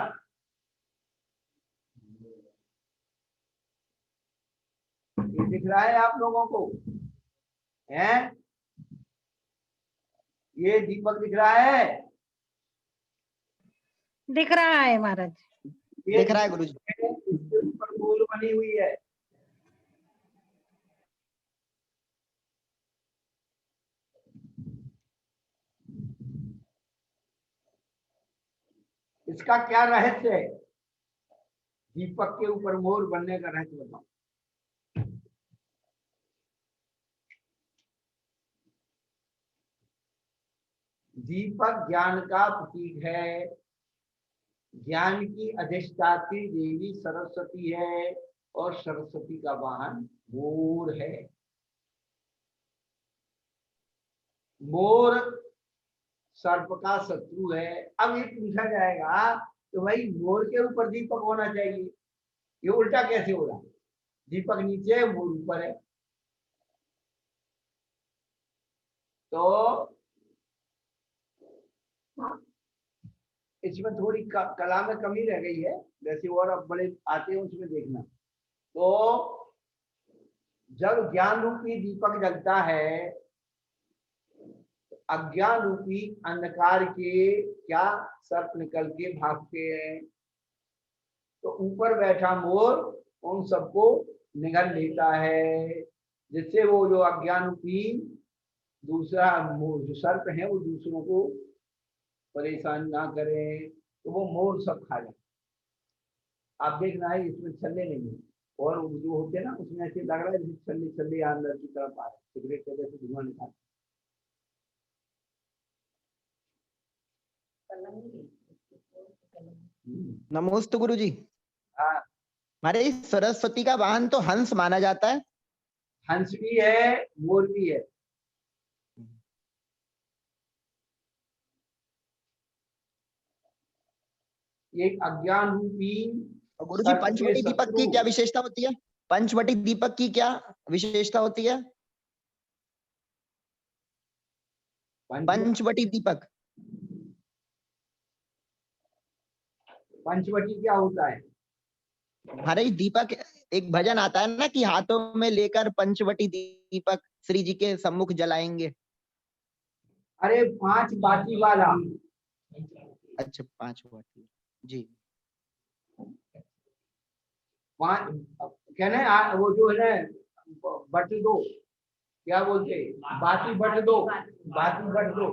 [SPEAKER 1] ये दिख रहा है आप लोगों को? हैं? ये दीपक दिख रहा है?
[SPEAKER 6] दिख रहा है महाराज।
[SPEAKER 7] दिख रहा है गुरुजी।
[SPEAKER 1] इसके ऊपर गोल बनी हुई है। इसका क्या रहस्य है? दीपक के ऊपर मोर बनने का रहस्य बताओ। दीपक ज्ञान का प्रतीक है, ज्ञान की अधिष्ठात्री देवी सरस्वती है और सरस्वती का वाहन मोर है। मोर सर्प का शत्रु है। अब ये पूछा जाएगा तो भाई मोर के ऊपर दीपक होना चाहिए, ये उल्टा कैसे हो रहा है? दीपक नीचे है, मोर ऊपर है। तो इसमें थोड़ी कला में कमी रह गई है, वैसे और अब बड़े आते हैं उसमें देखना। तो जब ज्ञान रूपी दीपक जलता है, अज्ञान रूपी अंधकार के क्या सर्प निकल के भागते हैं। तो ऊपर बैठा मोर उन सबको निगल लेता है, जिससे वो जो अज्ञान रूपी दूसरा जो सर्प है वो दूसरों को परेशान ना करें, तो वो मोर सब खा जाए। आप देखना है इसमें छल्ले नहीं है, और जो होते हैं ना उसमें ऐसे लग रहा है जैसे छल्ले छल्ले अंदर की तरफ आ रहे, सिगरेट के जैसे धुआं निकाल।
[SPEAKER 7] नमोस्तु गुरुजी।
[SPEAKER 1] हाँ
[SPEAKER 7] हमारे सरस्वती का वाहन तो हंस माना जाता है।
[SPEAKER 1] हंस भी है, मोर भी है। एक अज्ञान रूपी
[SPEAKER 7] और गुरुजी
[SPEAKER 1] सर्प के
[SPEAKER 7] पंचवटी दीपक की
[SPEAKER 1] शत्रु।
[SPEAKER 7] क्या विशेषता होती है? पंचवटी दीपक की क्या विशेषता होती है? पंचवटी दीपक,
[SPEAKER 1] पंचवटी क्या होता है?
[SPEAKER 7] हमारे दीपक, एक भजन आता है ना कि हाथों में लेकर पंचवटी दीपक श्री जी के सम्मुख जलाएंगे।
[SPEAKER 1] अरे 5 बाती वाला।
[SPEAKER 7] अच्छा, 5 वाटी जी।
[SPEAKER 1] 5 कहने वो जो है ना बट दो, क्या बोलते, बाती बट दो, बाती बट दो।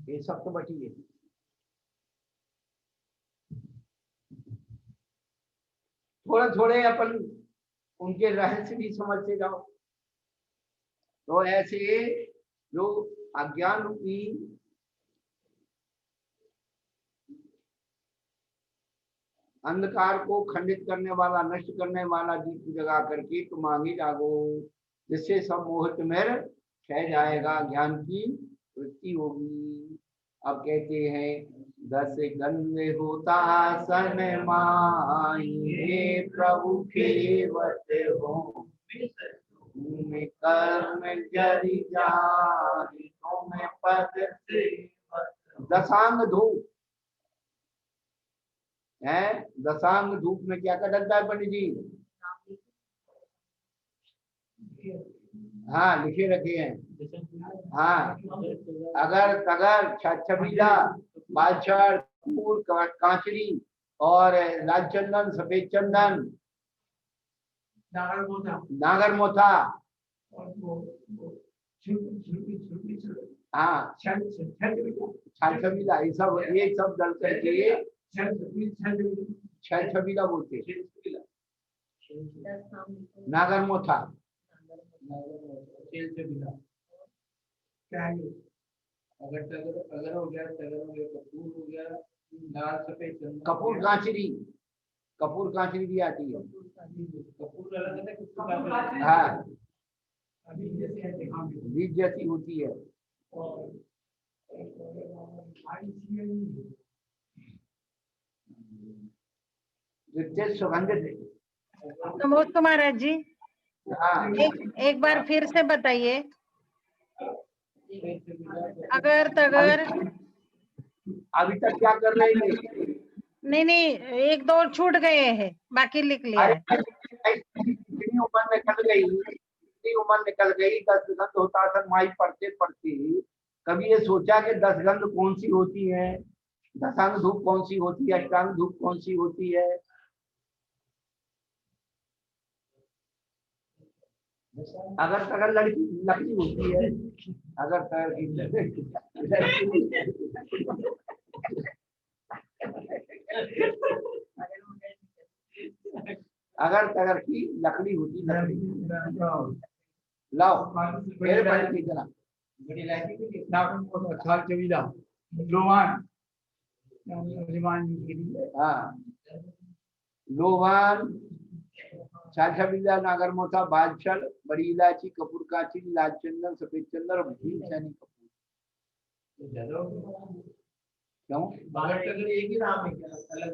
[SPEAKER 1] ये सब तो बटी है। थोड़े थोड़े अपन उनके रहस्य भी समझते जाओ। तो ऐसे जो अज्ञान रूपी अंधकार को खंडित करने वाला, नष्ट करने वाला दीप जगा करके तुम आगे जागो, जिससे सब मोहित में छह जाएगा, ज्ञान की वृत्ति होगी। अब कहते हैं 10 गंध होता सन माही, प्रभु खेवत हो में कर्म जरि जाहि, तुम्हें पद से दशांग धूप है। दशांग धूप में क्या कर डलता है पंडित जी? हाँ लिखे रखे हैं। हाँ, अगर तगर, छबीला, बादशाह, कपूर, कांचरी और लाल चंदन, सफेद चंदन, नागर मोथा, हाँ छबीला, ये सब डल करके छबीला बोलते, नागर मोथा, अगर हो गया, कपूर हो गया, लाल सफेद, कपूर कांचरी, कपूर कांचरी भी आती है। कपूर अलग है, हाँ बीज जैसी होती है। सुगंधित।
[SPEAKER 6] नमोस्त महाराज जी,
[SPEAKER 1] हाँ
[SPEAKER 6] एक बार फिर से बताइए। अगर तगर,
[SPEAKER 1] अभी तक क्या कर रहे हैं?
[SPEAKER 6] नहीं, एक दो छूट गए हैं, बाकी लिख लिया है।
[SPEAKER 1] इतनी उम्र निकल गई, इतनी उम्र निकल गई, 10 गंध होता सन माई पढ़ते पढ़ते कभी ये सोचा कि 10 गंध कौन सी होती है, दशांग धूप कौन सी होती है, अष्टांग धूप कौन सी होती है? अगर तगर लड़की लकड़ी होती है, अगर तगर की अगर तगर की लकड़ी होती, लकड़ी लाओ मेरे पास की जरा बड़ी इलायची, खाल चवीला, लोवान, हाँ लोवान, छाछबीला, नागर मोथा, बादशाह, बड़ी इलायची, कपूर कांची, लाल चंदन, सफेद चंदन और भीम सैनी कपूर। क्यों एक ही नाम है क्या? अलग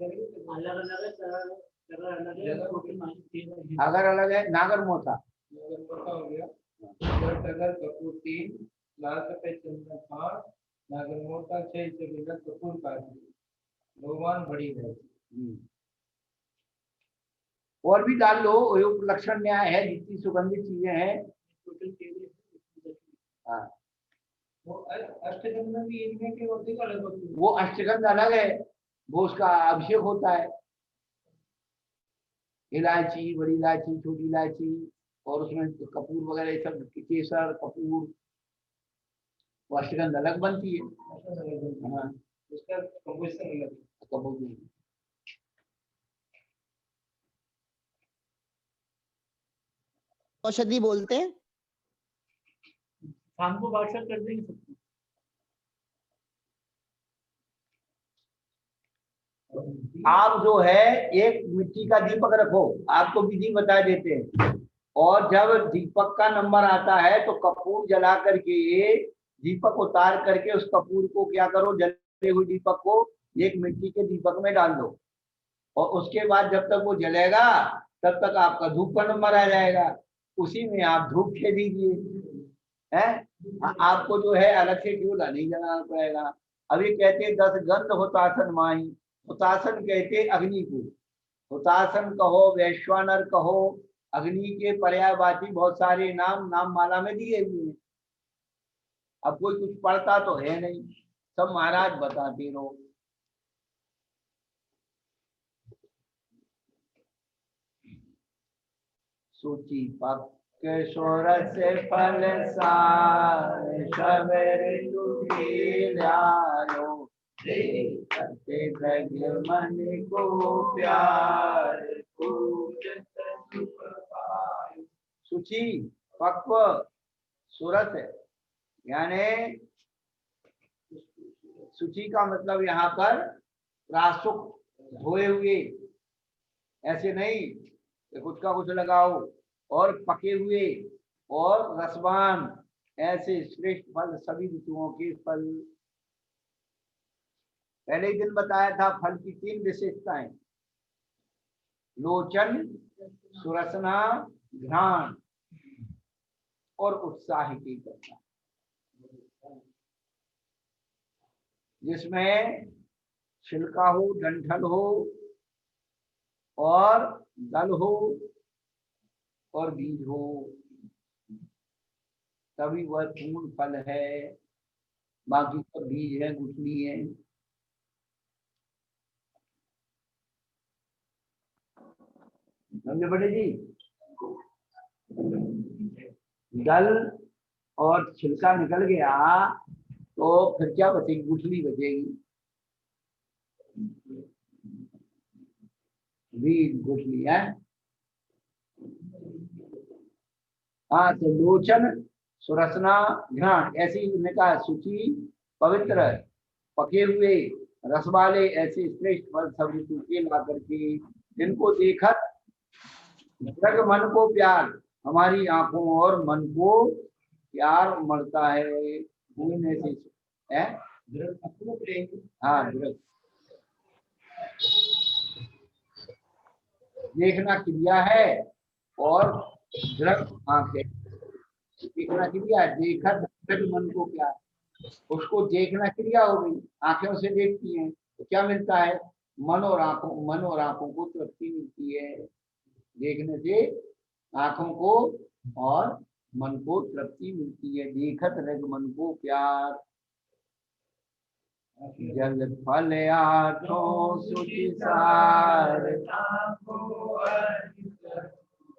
[SPEAKER 1] अगर अलग है, नागर मोथा हो गया, कपूर 3, लाल सफेद चंदन 5, नागर मोथा 6, कपूर कांची, लोवान, बड़ी इलायची। और भी डाल लो, लक्षण न्याय है, जितनी सुगंधित चीजें हैं। हाँ वो अष्टगंध भी इनमें के होते अलग होती है। वो अष्टगंध अलग है, वो उसका अभिषेक होता है। इलायची, बड़ी इलायची, छोटी इलायची और उसमें कपूर वगैरह सब, केसर, कपूर, वो अष्टगंध अलग बनती है। हाँ उसका कंपोजिशन अलग है, कंपोजिशन।
[SPEAKER 7] औषधि बोलते हैं।
[SPEAKER 4] शाम को व्हाट्सएप कर देंगे सबको।
[SPEAKER 1] आप जो है एक मिट्टी का दीपक रखो, आपको विधि बता देते हैं। और जब दीपक का नंबर आता है तो कपूर जला करके, दीपक उतार करके उस कपूर को क्या करो, जले हुए दीपक को एक मिट्टी के दीपक में डाल दो, और उसके बाद जब तक वो जलेगा तब तक आपका धूप का नंबर आ जाएगा, उसी में आप धूप दे दीजिए। है आपको जो है अलग से चूल्हा नहीं जलाना पड़ेगा। अभी कहते हैं 10 गंध हुतासन माही, हुतासन कहते अग्नि को, हुतासन कहो, वैश्वानर कहो, अग्नि के पर्यायवाची बहुत सारे नाम नाम माला में दिए हुए हैं। अब कोई कुछ पढ़ता तो है नहीं, सब महाराज बताते रहो। सूची पक्के सोरस फल सार, सवेरे तुझे ल्यायो, करते प्रज्ञ मन को प्यार, सूची पक्व सूरत है, यानी सूची का मतलब यहाँ पर प्रासुक धोए हुए, ऐसे नहीं कुछ का कुछ लगाओ, और पके हुए और रसवान, ऐसे श्रेष्ठ फल सभी ऋतुओं के फल। पहले ही दिन बताया था फल की 3 विशेषताएं, लोचन, सुरसना, घ्राण और उत्साह की करना, जिसमें छिलका हो, डंठल हो और दल हो और बीज हो, तभी वह पूर्ण फल है। बाकी सब बीज है, गुठली है। समझे बड़े जी? दल और छिलका निकल गया तो फिर क्या बचेगी? गुठली बचेगी, बीज गुठली है। हाँ, तो लोचन, सुरसना, घ्राण ऐसी ने कहा सूची पवित्र, पके हुए रस वाले ऐसे श्रेष्ठ फल सब ऋतु के ला करके, जिनको देखकर जग मन को प्यार, हमारी आंखों और मन को प्यार उमड़ता है। भूलने से है। हाँ, देखना क्रिया है और दृढ़ आंखें, देखना क्रिया है, देखा दृढ़ मन को प्यार, उसको देखना क्रिया हो गई, आंखों से देखती हैं तो क्या मिलता है? मन और आंखों को तृप्ति मिलती है। देखने से आंखों को और मन को तृप्ति मिलती है। देखत रग मन को प्यार, जल फल आठों सूचि सार,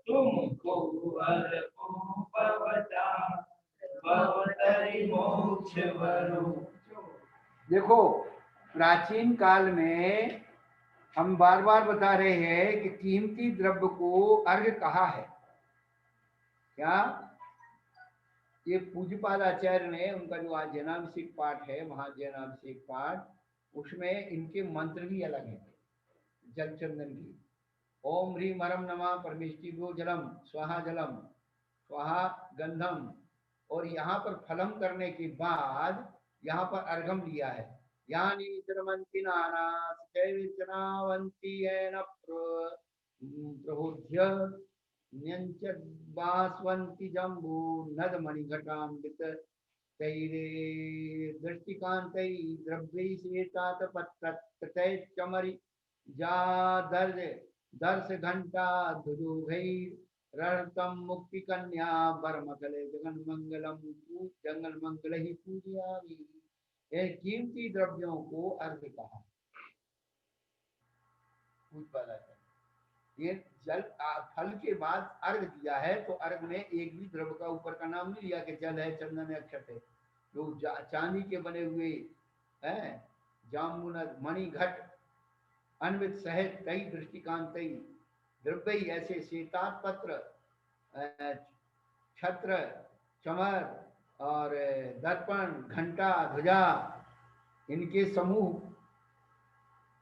[SPEAKER 1] तुमको देखो, प्राचीन काल में हम बार बार बता रहे हैं कि कीमती द्रव्य को अर्घ कहा है। क्या ये पूज्यपाद आचार्य ने उनका जो आज जैनाभिषेक पाठ है, वहां जैनाभिषेक पाठ, उसमें इनके मंत्र भी अलग है। जल चंदन की ओम ह्रीम हरम नमः परमेष्टिभ्यो जलम स्वाहा जलम स्वाहा गंधम, और यहाँ पर फलम करने के बाद यहाँ पर अर्घम लिया है। यानी चरमंती नानास चैविचनावंती है न प्रबुध्य न्यंचद्वास्वंती जम्बू नद मणिघटामृत तैरे दृष्टिकांतै द्रव्यै श्वेतात पत्तै चमरि जा दर्श घंटा धुजोघैर रणतम मुक्ति कन्या बरमकले जगन मंगल ही पूजयामि। यह कीमती द्रव्यों को अर्घ कहा। ये जल फल के बाद अर्घ दिया है, तो अर्घ में एक भी द्रव्य का ऊपर का नाम नहीं लिया कि जल है, चंदन है, अक्षत है। जो चांदी के बने हुए हैं, जामुन मणिघट अन्वित सहित कई दृष्टिकांत द्रव्य ऐसे श्वेतात पत्र, छत्र, चमर और दर्पण, घंटा, ध्वजा, इनके समूह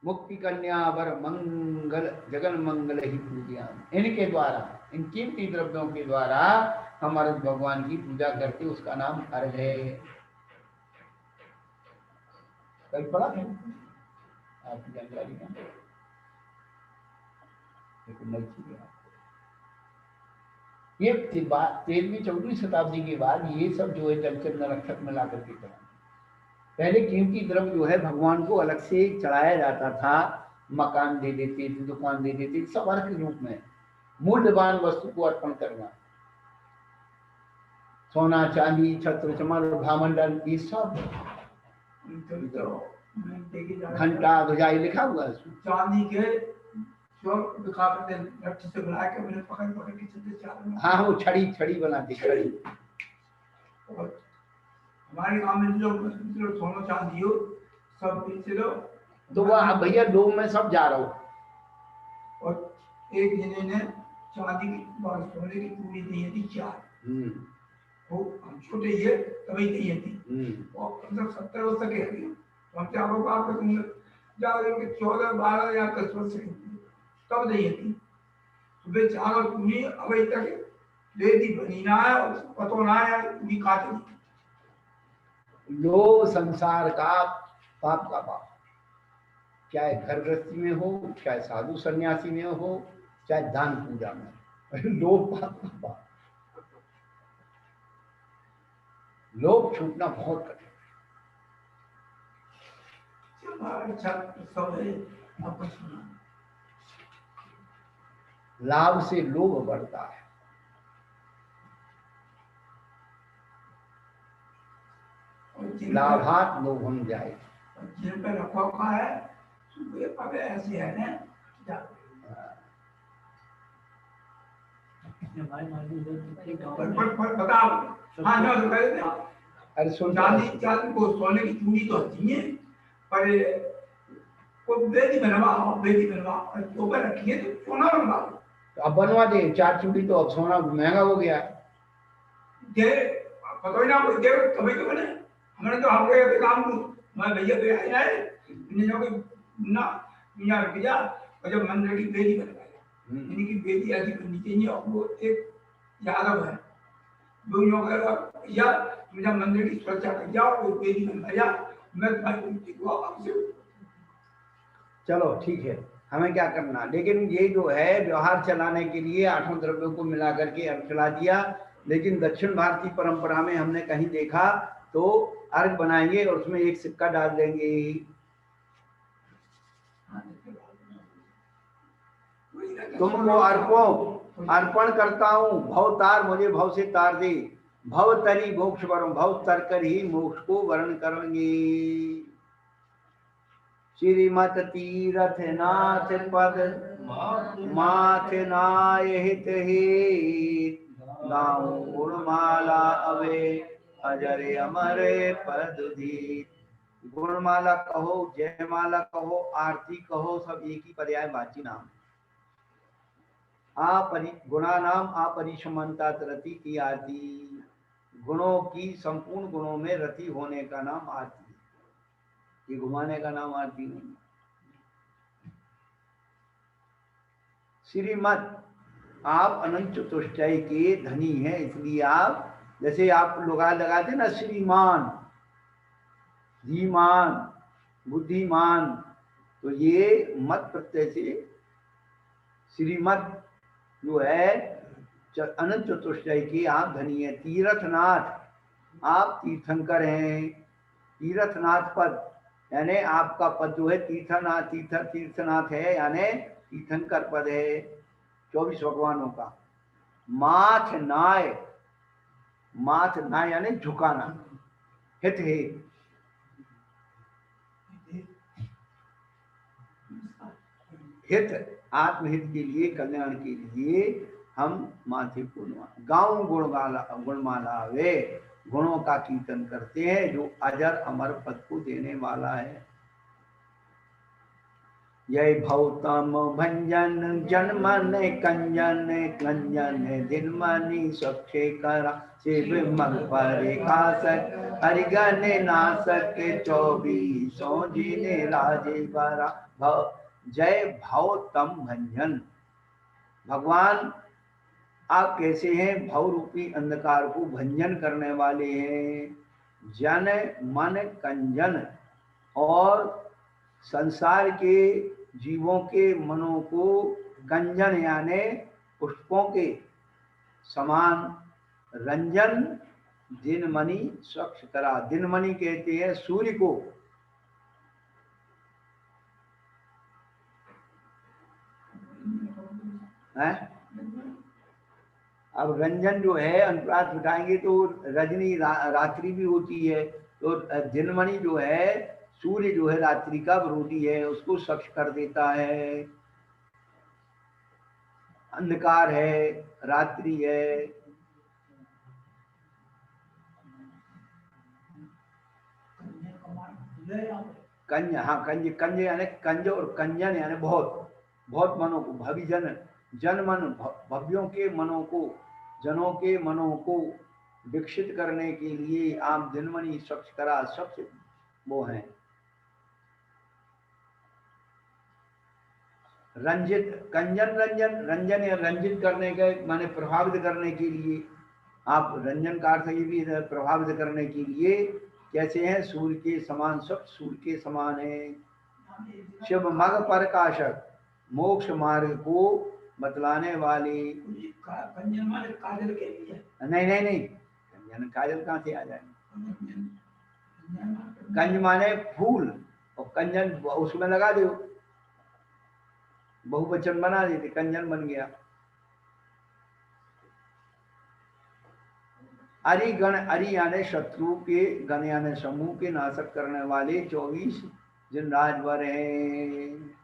[SPEAKER 1] मुक्ति कन्या वर मंगल जगन मंगल ही पूजा। इनके द्वारा, इन कीमती द्रव्यों के द्वारा हम अर्घ भगवान की पूजा करते, उसका नाम अर्घ है। कल पढ़ा है आपकी जानकारी में, ये 13वीं-14वीं शताब्दी के बाद ये सब जो है जलचर नरक्षक में ला करके चढ़ा। पहले कीमती द्रव्य जो है भगवान को अलग से चढ़ाया जाता था, मकान दे देते थे, दुकान दे देते थे, सब अर्घ के रूप में मूल्यवान वस्तु को अर्पण करना। सोना चांदी छत्र चमर भामंडल ये सब, घंटा ध्वजाई लिखा हुआ है उसमें।
[SPEAKER 8] चांदी के दिखा करते लट्ठी से बना के मैंने पकड़ पकड़ के चलते चाल।
[SPEAKER 1] हाँ वो छड़ी बनाती छड़ी।
[SPEAKER 8] और हमारे गांव में जो सोना चांदी हो सब पीछे लो,
[SPEAKER 1] तो वह भैया लोग में सब जा रहा हूँ।
[SPEAKER 8] और एक जने ने चांदी की सोने की पूरी दी थी 4, वो हम छोटे ये तभी दी थी, और 70 वर्ष के हैं, तो हम चारों बार तक ज्यादा 14, 12 या 10 वर्ष के तब दी थी। सुबह 4 और पूरी अभी तक ले दी बनी ना है, और पतो ना है पूरी काटे।
[SPEAKER 1] लो संसार का पाप का पाप, चाहे घर गृहस्थी में हो, चाहे साधु सन्यासी में हो, चाहे दान पूजा में, लोभ पाप का पाप। लोभ छूटना बहुत कठिन। लाभ से लोभ बढ़ता है। लाभात लोभम जाए।
[SPEAKER 8] जिन पे रखा हुआ है वे ऐसे है ना, बताओ। हाँ ना तो कहते हैं,
[SPEAKER 1] अरे सुन,
[SPEAKER 8] चांदी को सोने की चूड़ी तो अच्छी है, पर वो बेदी बनवा तो पर रखिए तो सोना बनवा।
[SPEAKER 1] अब बनवा दे 4 चूड़ी, तो अब सोना महंगा हो गया है।
[SPEAKER 8] दे पता ही ना कोई दे कभी तो बने। हमने तो हम गए काम मैं भैया पे आए ने जो ना दुनिया रख दिया, और जब मंदिर की बेदी बनवाया, इनकी बेदी ऐसी बननी चाहिए। और वो एक यादव है दोनों का या मुझे मंदिर की सुरक्षा कर जाओ, वो बेदी बनवाया, मैं तुम्हारी।
[SPEAKER 1] चलो ठीक है, हमें क्या करना, लेकिन ये जो है व्यवहार चलाने के लिए 8 द्रव्यों को मिला करके अर्घ चला दिया। लेकिन दक्षिण भारतीय परंपरा में हमने कहीं देखा तो अर्घ बनाएंगे और उसमें एक सिक्का डाल देंगे। तुमको अर्पण करता हूँ, भव तार मुझे भव से तार दे, भव तरी मोक्ष वरण, भव तर कर ही मोक्ष को वर्ण करेंगे। श्रीमत तीरथ नाथ पद माथ नाय हित हित, गाऊं गुणमाला अवे अजरे अमरे पद धीत। गुणमाला कहो, जयमाला कहो, आरती कहो, सब एक ही पर्यायवाची नाम। गुणा नाम अपरिसमता रति की आरती, गुणों की संपूर्ण गुणों में रति होने का नाम आरती, ये घुमाने का नाम आरती नहीं। श्रीमत, आप अनंत चतुष्टय के धनी हैं, इसलिए आप, जैसे आप लोग लगाते ना श्रीमान, धीमान, बुद्धिमान, तो ये मत प्रत्यय से श्रीमत जो है अनंत चतुष्टय के आप धनी है। तीर्थनाथ, आप तीर्थंकर हैं। तीर्थनाथ पद यानी आपका पद जो है तीर्थनाथ है, यानी तीर्थंकर पद है 24 भगवानों का। माथ नाय, माथ नाय यानी झुकाना, हित है, हित आत्महित के लिए, कल्याण के लिए हम माथे को गाँव गुणमाला वे, गुणों का कीर्तन करते हैं जो अजर अमर पद को देने वाला है। जय भौतम भंजन जन मन कंजन कंजन दिन मनि सक्षे करा शिव मग परे खासक हरिगण नासक 24 जिने राजे बरा भव जय भौतम भंजन। भगवान आप कैसे हैं? भव रूपी अंधकार को भंजन करने वाले हैं। जन मन कंजन, और संसार के जीवों के मनों को कंजन यानी पुष्पों के समान रंजन दिनमणि स्वच्छ करा। दिनमणि कहते हैं सूर्य को। है अब रंजन जो है अनुप्रास बिठाएंगे तो रजनी रात्रि भी होती है, तो दिनमणि जो है सूर्य जो है रात्रि का विरोधी है, उसको स्वच्छ कर देता है। अंधकार है, रात्रि है, कंज, हाँ कंज, कंज यानी कंज और कंजन यानी बहुत बहुत मनों को, भविजन जन मन भव्यों के मनों को, जनों के मनों को विकसित करने के लिए आप दिनमणि स्वच्छ करा स्वच्छ वो है। रंजित कंजन रंजन, रंजन या रंजित करने के माने प्रभावित करने के लिए। आप रंजन का अर्थ ये भी प्रभावित करने के लिए कैसे हैं? सूर्य के समान, सब सूर्य के समान है। शिव मग प्रकाशक, मोक्ष मार्ग को बतलाने वाले।
[SPEAKER 8] कंजन माने काजल के लिए?
[SPEAKER 1] नहीं नहीं नहीं, कंजन काजल कहाँ से आ जाएंगे? कंज माने फूल, और कंजन उसमें लगा दो, बहुवचन बना देते, कंजन बन गया। अरि गण, अरि यानी शत्रु के, गण यानी समूह के नाशक करने वाले 24 जिन राजवर हैं।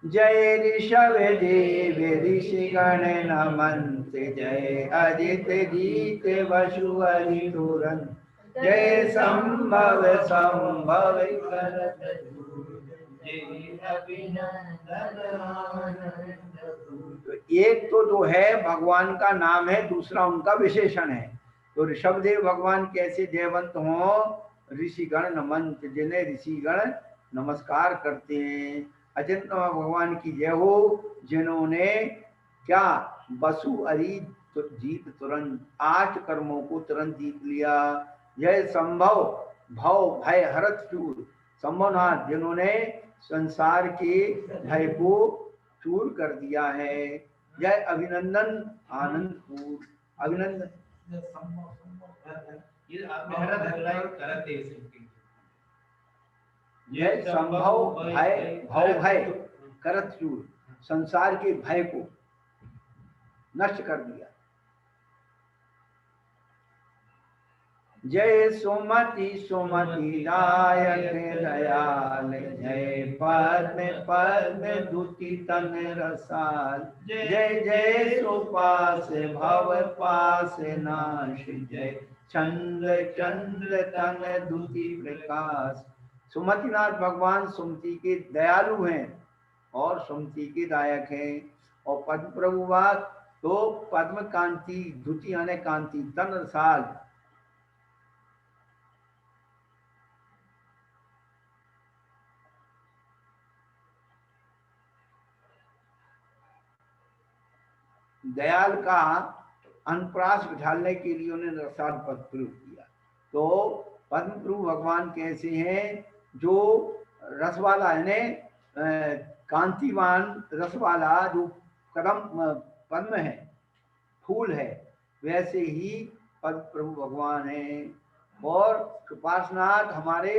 [SPEAKER 1] जय ऋषभ देव ऋषि गण नमंत, जय अदित जीत वसु हरि तुरंत, जय संभव संभव करत तो एक तो जो है भगवान का नाम है, दूसरा उनका विशेषण है। तो ऋषभदेव भगवान कैसे जयवंत हो? ऋषिगण नमंत, जिन्हें ऋषिगण नमस्कार करते हैं। अचिंत भगवान की जय हो, जिन्होंने क्या वसु हरि जीत तुरंत, 8 कर्मों को तुरंत जीत लिया। जय संभव भव भय हरत चूर, संभवनाथ, जिन्होंने संसार के भय को चूर कर दिया है। जय अभिनंदन आनंदपुर, अभिनंदन जय संभव भय भव भय करत चूर, संसार के भय को नष्ट कर दिया। जय सुमति सुमति दायक दयाल, जय पद्म पद्म दुति तन रसाल, जय जय सुपास भव पास नाश, जय चंद्र चंद्र तन दुति प्रकाश। सुमतिनाथ भगवान सुमति के दयालु हैं और सुमति के दायक हैं। और पद्म प्रभुवाद तो पद्म कांति, दुति यानी कांति, तन रसाल दयाल का अनुप्रास बिठाने के लिए उन्होंने रसाल पद प्रयोग किया। तो पद्म प्रभु भगवान कैसे हैं? जो रस वाला यानी कांतिवान रस वाला जो कदम पद्म है, फूल है, वैसे ही पद्म प्रभु भगवान है। और कृपासनाथ हमारे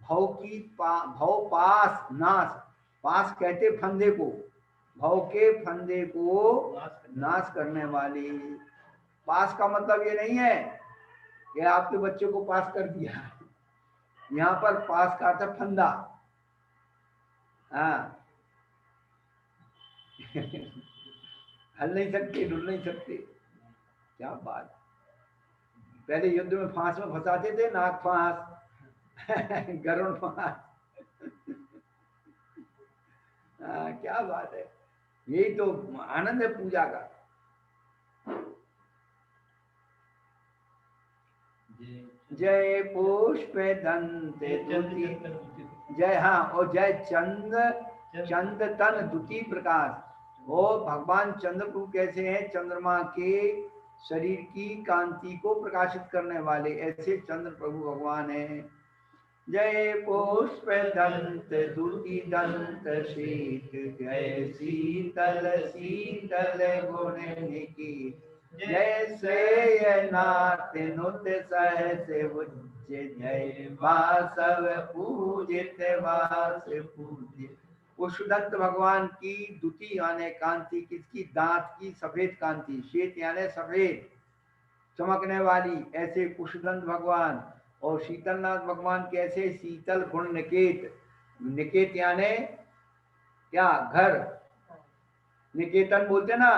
[SPEAKER 1] भव की भव पास नाश, पास कहते फंदे को, भव के फंदे को नाश करने वाले। पास का मतलब ये नहीं है कि आपके बच्चे को पास कर दिया, यहाँ पर पास का था फंदा। हाँ हल नहीं सकते, डुल नहीं सकते। क्या बात, पहले युद्ध में फांस में फंसाते थे, नाग फांस गरुड़ फांस। क्या बात है, यही तो आनंद है पूजा का। जय पुष्प दंत द्युति, जय, हाँ, और जय चंद तन द्युति प्रकाश। वो भगवान चंद्र प्रभु कैसे हैं, चंद्रमा के शरीर की कांति को प्रकाशित करने वाले, ऐसे चंद्र प्रभु भगवान हैं। जय पुष्प दंत द्युति दंत शीत, जय शीतल शीतल गुण निकी, जय श्रेयनाथ नुत सहस उच्च, जय वासव पूजित वास पूज्य। पुष्पदंत भगवान की द्युति यानी कांति, किसकी, दांत की सफेद कांति, श्वेत यानी सफेद चमकने वाली, ऐसे पुष्पदंत भगवान। और शीतलनाथ भगवान कैसे, शीतल गुण निकेत, निकेत यानी क्या, घर, निकेतन बोलते ना,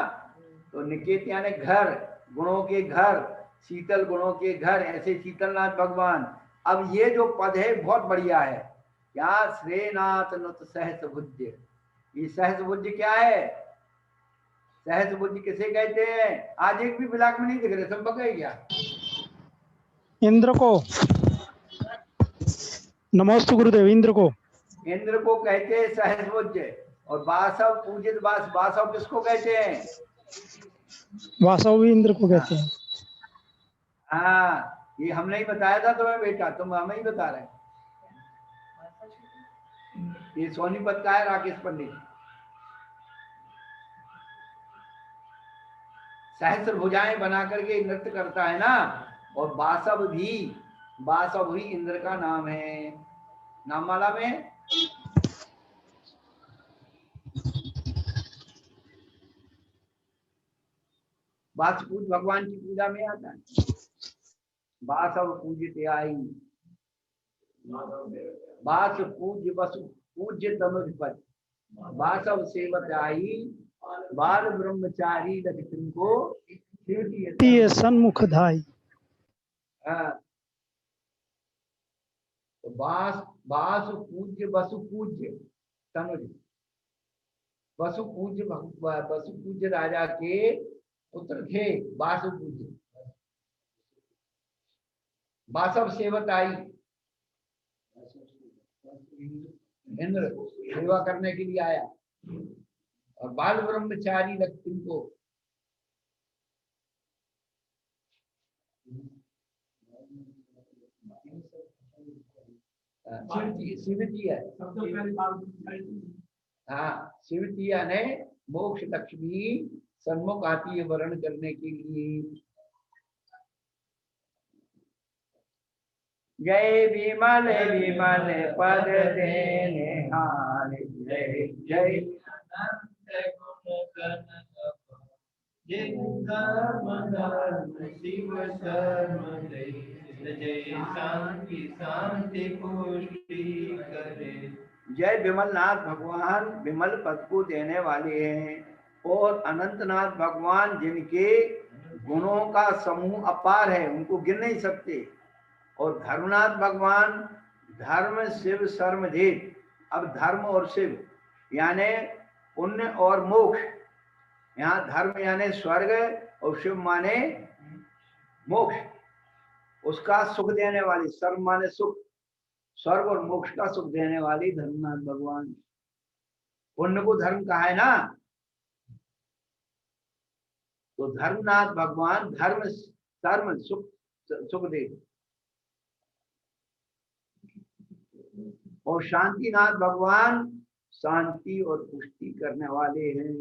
[SPEAKER 1] तो निकेत यानी घर, गुणों के घर, शीतल गुणों के घर, ऐसे शीतलनाथ भगवान। अब ये जो पद है बहुत बढ़िया है, क्या, श्रेयनाथ नुत सहस भुज्य। ये सहस भुज्य क्या है, सहस भुज्य किसे कहते हैं? आज एक भी ब्लॉक में नहीं दिख रहे, सब बगै गया।
[SPEAKER 9] इंद्र को, नमोस्तु गुरुदेव, इंद्र को,
[SPEAKER 1] इंद्र को कहते हैं सहस भुज्य। और वासव पूजित वास, वासव किसको कहते हैं?
[SPEAKER 9] वासव भी इंद्र को कहते हैं।
[SPEAKER 1] हाँ, ये हमने ही बताया था तुम्हें बेटा, तुम हमें ही बता रहे। ये सोनीपत का है राकेश पंडित। सहस्र भुजाएं बना करके नृत्य करता है ना। और बासव भी इंद्र का नाम है। नाममाला में बासपूज भगवान की पूजा में आता है। बासव पूजित आई, बास पूज्य वसु पूज्य तनुजपत, बासव सेवत आई, बाल ब्रह्मचारी लक्ष्मी को
[SPEAKER 9] सन्मुख धाई।
[SPEAKER 1] तो बास पूज्य वसु पूज्य तनुज, वसु पूज्य राजा के पुत्र थे बासु पूज्य। बासव सेवत आई, इंद्र सेवा करने के लिए आया। और बाल ब्रह्मचारी लक्ष्मी को शिवती है। हाँ, शिवती यानी मोक्ष लक्ष्मी सन्मुख आती है वर्ण करने के लिए। जय विमल विमल पद देने हार, जय जय
[SPEAKER 10] शिव शर्म जय शांति शांति पुष्टि करे।
[SPEAKER 1] जय विमलनाथ भगवान विमल पद को देने वाले हैं। और अनंतनाथ भगवान जिनके गुणों का समूह अपार है, उनको गिन नहीं सकते। और धर्मनाथ भगवान धर्म शिव सर्वधेत। अब धर्म और शिव यानी पुण्य और मोक्ष। यहाँ धर्म यानी स्वर्ग और शिव माने मोक्ष, उसका सुख देने वाली। सर्व माने सुख, स्वर्ग और मोक्ष का सुख देने वाली धर्मनाथ भगवान। पुण्य को धर्म कहा है ना, तो धर्मनाथ भगवान धर्म सुख दे। और शांतिनाथ भगवान शांति और पुष्टि करने वाले हैं।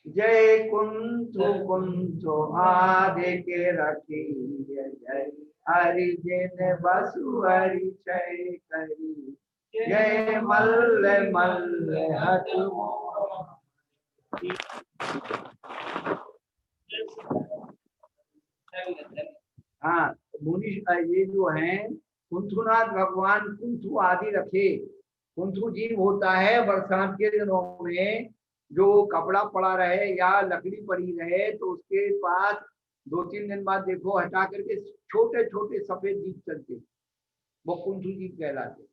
[SPEAKER 1] जय कुंथु आदि के रखी, जय हरि जिन बसु हरि जय करी, जय मल्ल मल्ल हटु। हाँ, मुनि ये जो है कुंथुनाथ भगवान कुंथु आदि रखे। कुंथु जीव होता है बरसात के दिनों में जो कपड़ा पड़ा रहे या लकड़ी पड़ी रहे तो उसके पास 2-3 दिन बाद देखो हटा करके छोटे छोटे सफेद जीव चलते, वो कुंथु जीव कहलाते।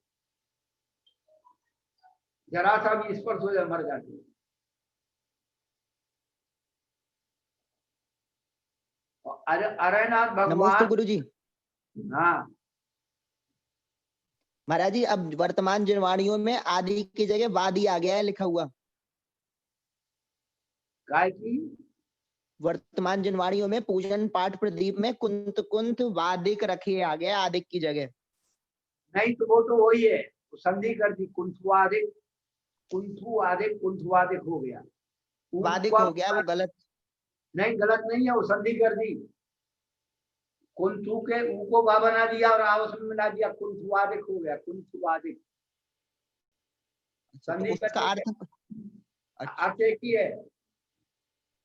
[SPEAKER 1] जरा सा भी स्पर्श हो जाए मर जाते हैं। अरयनाथ
[SPEAKER 7] नमोस्तु
[SPEAKER 1] भगवान,
[SPEAKER 7] गुरुजी।
[SPEAKER 1] हाँ
[SPEAKER 7] महाराज जी, अब वर्तमान जिनवाणियों में आदि की जगह वादी आ गया है लिखा हुआ।
[SPEAKER 1] काय की
[SPEAKER 7] वर्तमान जिनवाणियों में पूजन पाठ प्रदीप में कुंत कुंत वादिक रखे आ गया आदिक की जगह।
[SPEAKER 1] नहीं तो वो तो वही है, तो संधि कर दी, कुंथुआदिक कुंथुआदिक कुंथुआदिक हो गया,
[SPEAKER 7] वादिक हो गया, वो गलत।
[SPEAKER 1] नहीं गलत नहीं है, वो संधि कर दी, कुंथु के ऊ को बा बना दिया और आवस में मिला दिया, कुंथुआदिक हो गया, कुंथुआदिक।
[SPEAKER 7] तो
[SPEAKER 1] संधि
[SPEAKER 7] उसका
[SPEAKER 1] कर दी, अर्थ एक ही है।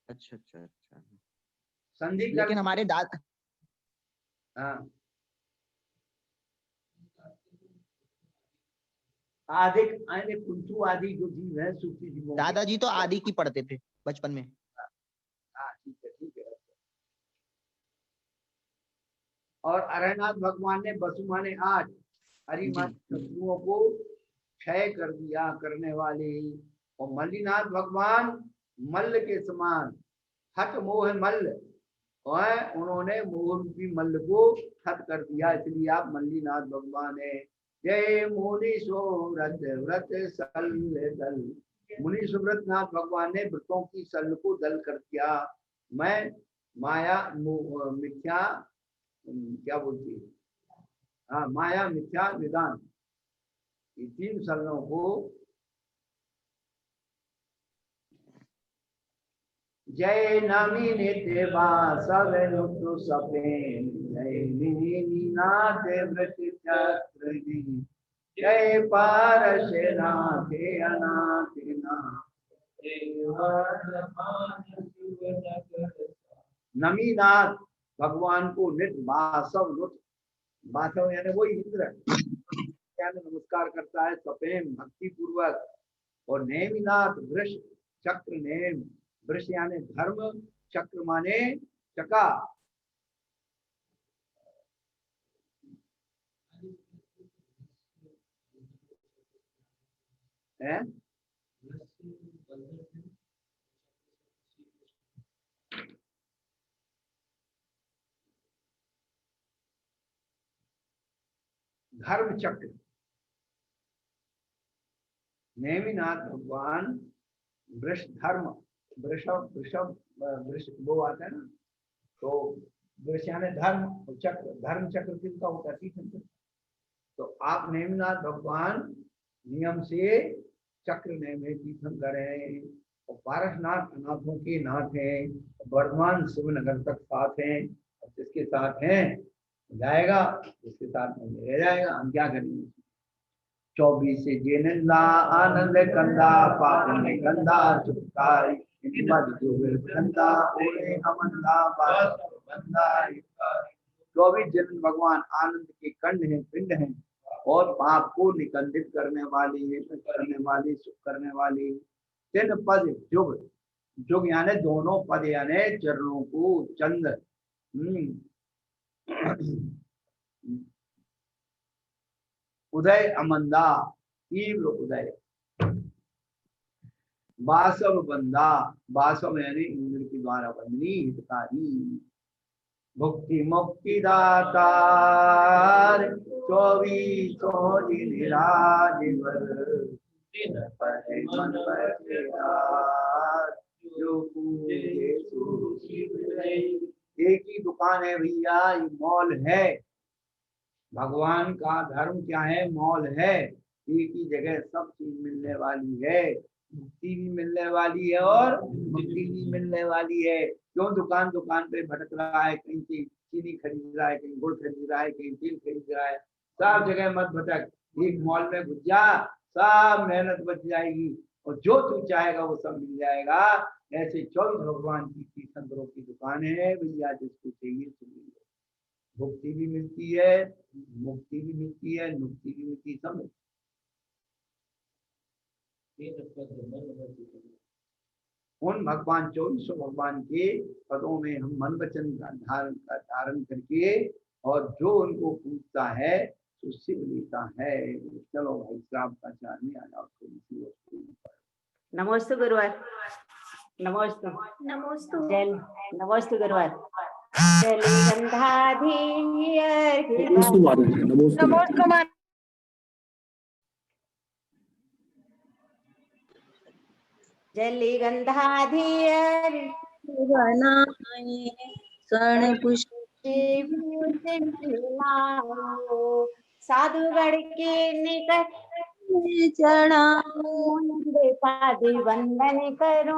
[SPEAKER 7] अच्छा अच्छा अच्छा।
[SPEAKER 1] संधि कर,
[SPEAKER 7] लेकिन हमारे दादा,
[SPEAKER 1] हाँ आदिक आने कुंथु आदि जो जीव है सूफी जीवों के,
[SPEAKER 7] दादाजी तो आदि की पढ़ते थे बचपन में।
[SPEAKER 1] हाँ ठीक है ठीक है। और अरयनाथ भगवान ने वसुमा ने आज हरिमत शत्रुओं को क्षय कर दिया करने वाले, और मल्लीनाथ भगवान मल्ल के समान हट मोह मल्ल, और उन्होंने मोह रूपी मल्ल को हट कर दिया, इसलिए आप मल्लीनाथ भगवान है। जय मुनि सुव्रत व्रत सल दल, मुनि सुव्रत नाथ भगवान ने व्रतों की सल को दल कर दिया। मैं माया मिथ्या क्या बोलती है, हाँ माया मिथ्या निदान, ये तीन सलों को जय नमी नित्य वासव नुतु सपेन, जय नीनाथ व्रत चक्र, जय पारस नाथ अनाथ नाथ। नमीनाथ भगवान को नित्य वासव नुत, वासव यानी वही इंद्र नमस्कार करता है सपेम भक्ति पूर्वक, और नेमिनाथ वृष चक्र, नेम वृष यानी धर्म, चक्र माने चका, है धर्म चक्र। नेमिनाथ भगवान वृष धर्म, वृषभ वृषभ वृष वो आता है ना, तो वृष यानी धर्म, और चक्र धर्म चक्र किसका होता है, तीर्थंकर। तो आप नेमिनाथ भगवान नियम से चक्र नेम है, तीर्थंकर है, और पारसनाथ अनाथों के नाथ हैं, वर्धमान शिवनगर तक साथ हैं, और जिसके साथ हैं जाएगा, जिसके साथ में रह जाएगा, हम क्या करेंगे। 24 से जेनला आनंद कंदा पाप में कंदा चुपकाई, कंदा ओरे अमंदा बास बंदा। 24 जन्म भगवान आनंद के कंड हैं, पिंड हैं, और पाप को निकंदित करने वाली, करने वाली, सुख करने वाली। 3 पद जुग, जुग यानी दोनों पद यानी चरणों को चंद, उदय अमंदा तीव्र उदय, बासव बंदा, बासव यानी इंद्र के द्वारा बंदनी हितकारी, भुक्ति मुक्ति दातार 24 दिन राजवर, मन पर जो पूजे सो शिव। एक ही दुकान है भैया, ये मॉल है। भगवान का धर्म क्या है, मॉल है। एक ही जगह सब चीज मिलने वाली है, मुक्ति भी मिलने वाली है और मुक्ति भी मिलने वाली है। क्यों दुकान दुकान पे भटक रहा है, कहीं चीनी खरीद रहा है, कहीं गुड़ खरीद रहा है, कहीं तेल खरीद रहा है, सब जगह मत भटक, एक मॉल में घुस जा, सब मेहनत बच जाएगी, और जो तू चाहेगा वो सब मिल जाएगा। ऐसे 24 भगवान की तीर्थंकरों की दुकान है भैया, जिसको चाहिए तो मिल जाए। भुक्ति भी मिलती है, मुक्ति भी मिलती है, मुक्ति भी मिलती है, सब मिलती है। उन भगवान 24 भगवान के पदों में हम मन वचन का धारण करके, और जो उनको पूछता है तो शिवलिता है। चलो भाई श्राप का चार में आ जाओ थोड़ी सी वस्तु।
[SPEAKER 2] नमोस्तु गुरुवार। नमोस्तु
[SPEAKER 11] नमोस्तु
[SPEAKER 2] नमोस्तु गुरुवार। जलगंधाधीर
[SPEAKER 6] नमोस्तु माता।
[SPEAKER 2] जलिगंधाधीर
[SPEAKER 11] स्वर्ण पुष्प
[SPEAKER 2] साधुगढ़ के निकट
[SPEAKER 11] चढ़ा
[SPEAKER 2] पाद वंदन करो।